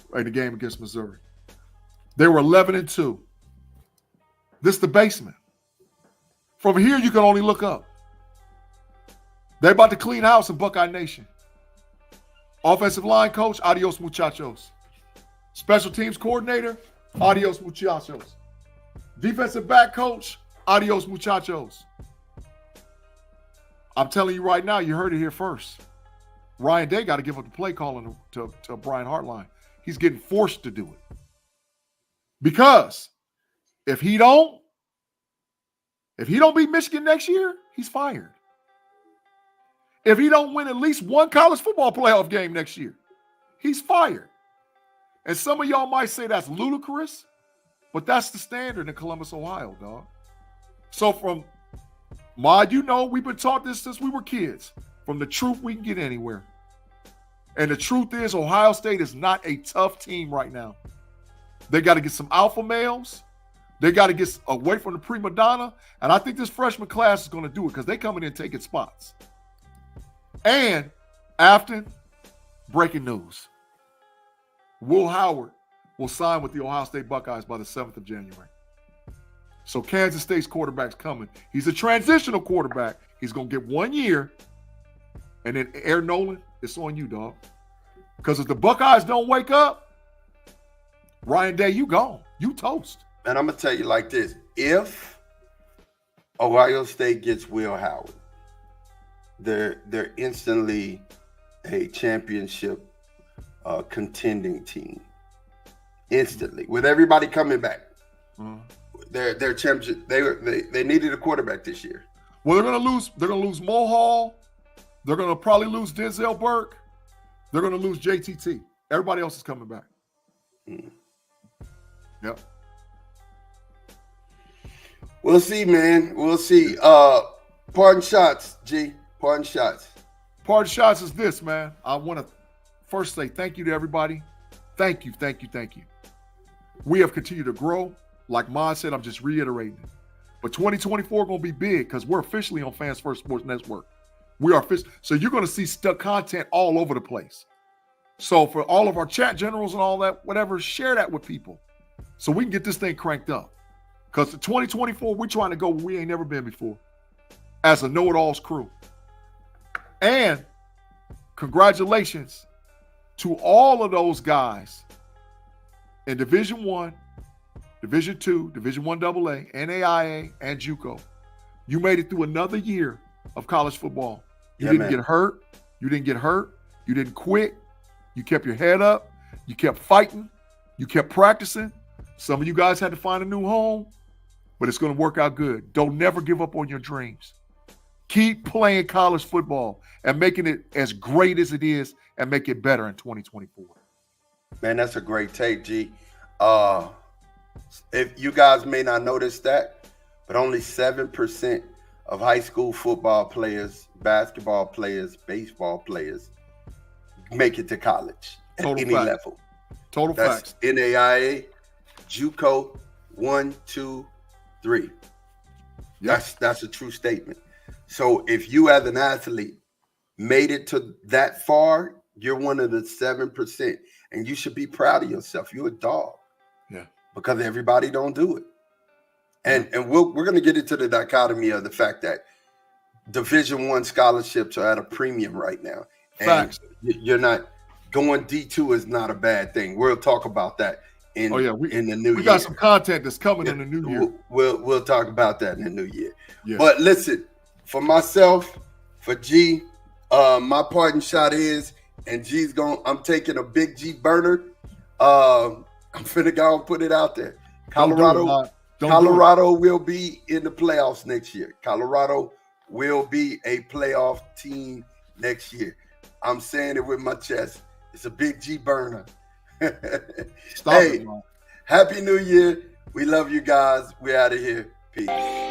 [SPEAKER 2] Right, the game against Missouri. They were 11-2. This is the basement. From here, you can only look up. They're about to clean house in Buckeye Nation. Offensive line coach, adios muchachos. Special teams coordinator, adios muchachos. Defensive back coach, adios muchachos. I'm telling you right now, you heard it here first. Ryan Day got to give up the play calling to Brian Hartline. He's getting forced to do it. Because if he don't beat Michigan next year, he's fired. If he don't win at least one college football playoff game next year, he's fired. And some of y'all might say that's ludicrous, but that's the standard in Columbus, Ohio, dog. So from Mod, we've been taught this since we were kids. From the truth, we can get anywhere. And the truth is, Ohio State is not a tough team right now. They got to get some alpha males. They got to get away from the prima donna. And I think this freshman class is going to do it because they coming in taking spots. And Afton, breaking news. Will Howard will sign with the Ohio State Buckeyes by the 7th of January. So Kansas State's quarterback's coming. He's a transitional quarterback. He's going to get 1 year. And then Air Nolan, it's on you, dog. Because if the Buckeyes don't wake up, Ryan Day, you gone. You toast.
[SPEAKER 1] And I'm going to tell you like this. If Ohio State gets Will Howard, they're instantly a championship contending team. Instantly. With everybody coming back. Mm-hmm. They're championship. They needed a quarterback this year.
[SPEAKER 2] Well, they're gonna lose Mo Hall. They're gonna probably lose Denzel Burke. They're gonna lose JTT. Everybody else is coming back. Mm. Yep.
[SPEAKER 1] We'll see, man. We'll see. Pardon shots, G. Pardon shots.
[SPEAKER 2] Pardon shots is this, man. I want to first say thank you to everybody. Thank you. We have continued to grow. Like Mod said, I'm just reiterating it. But 2024 going to be big because we're officially on Fans First Sports Network. We are official. So you're going to see stuck content all over the place. So for all of our chat generals and all that, whatever, share that with people so we can get this thing cranked up. Because in 2024, we're trying to go where we ain't never been before as a KnoItAllZ crew. And congratulations to all of those guys in Division I, Division II, Division I AA, NAIA, and JUCO. You made it through another year of college football. You didn't get hurt. You didn't quit. You kept your head up. You kept fighting. You kept practicing. Some of you guys had to find a new home, but it's going to work out good. Don't never give up on your dreams. Keep playing college football and making it as great as it is and make it better in 2024.
[SPEAKER 1] Man, that's a great take, G. If you guys may not notice that, but only 7% of high school football players, basketball players, baseball players make it to college at any level. That's facts. NAIA, JUCO, 1, 2, 3. Yes. That's a true statement. So if you as an athlete made it to that far, you're one of the 7%. And you should be proud of yourself. You're a dog. Yeah. Because everybody don't do it. And we're going to get into the dichotomy of the fact that Division I scholarships are at a premium right now.
[SPEAKER 2] Facts.
[SPEAKER 1] And you're not going D2 is not a bad thing. We'll talk about that in the new year.
[SPEAKER 2] We got some content that's coming in the new year.
[SPEAKER 1] We'll talk about that in the new year.
[SPEAKER 2] Yeah.
[SPEAKER 1] But listen, for myself, for G, my parting shot is, and G's I'm taking a big G burner. I'm finna go and put it out there. Colorado will be in the playoffs next year. Colorado will be a playoff team next year. I'm saying it with my chest. It's a big G burner. Happy New Year. We love you guys. We're out of here. Peace.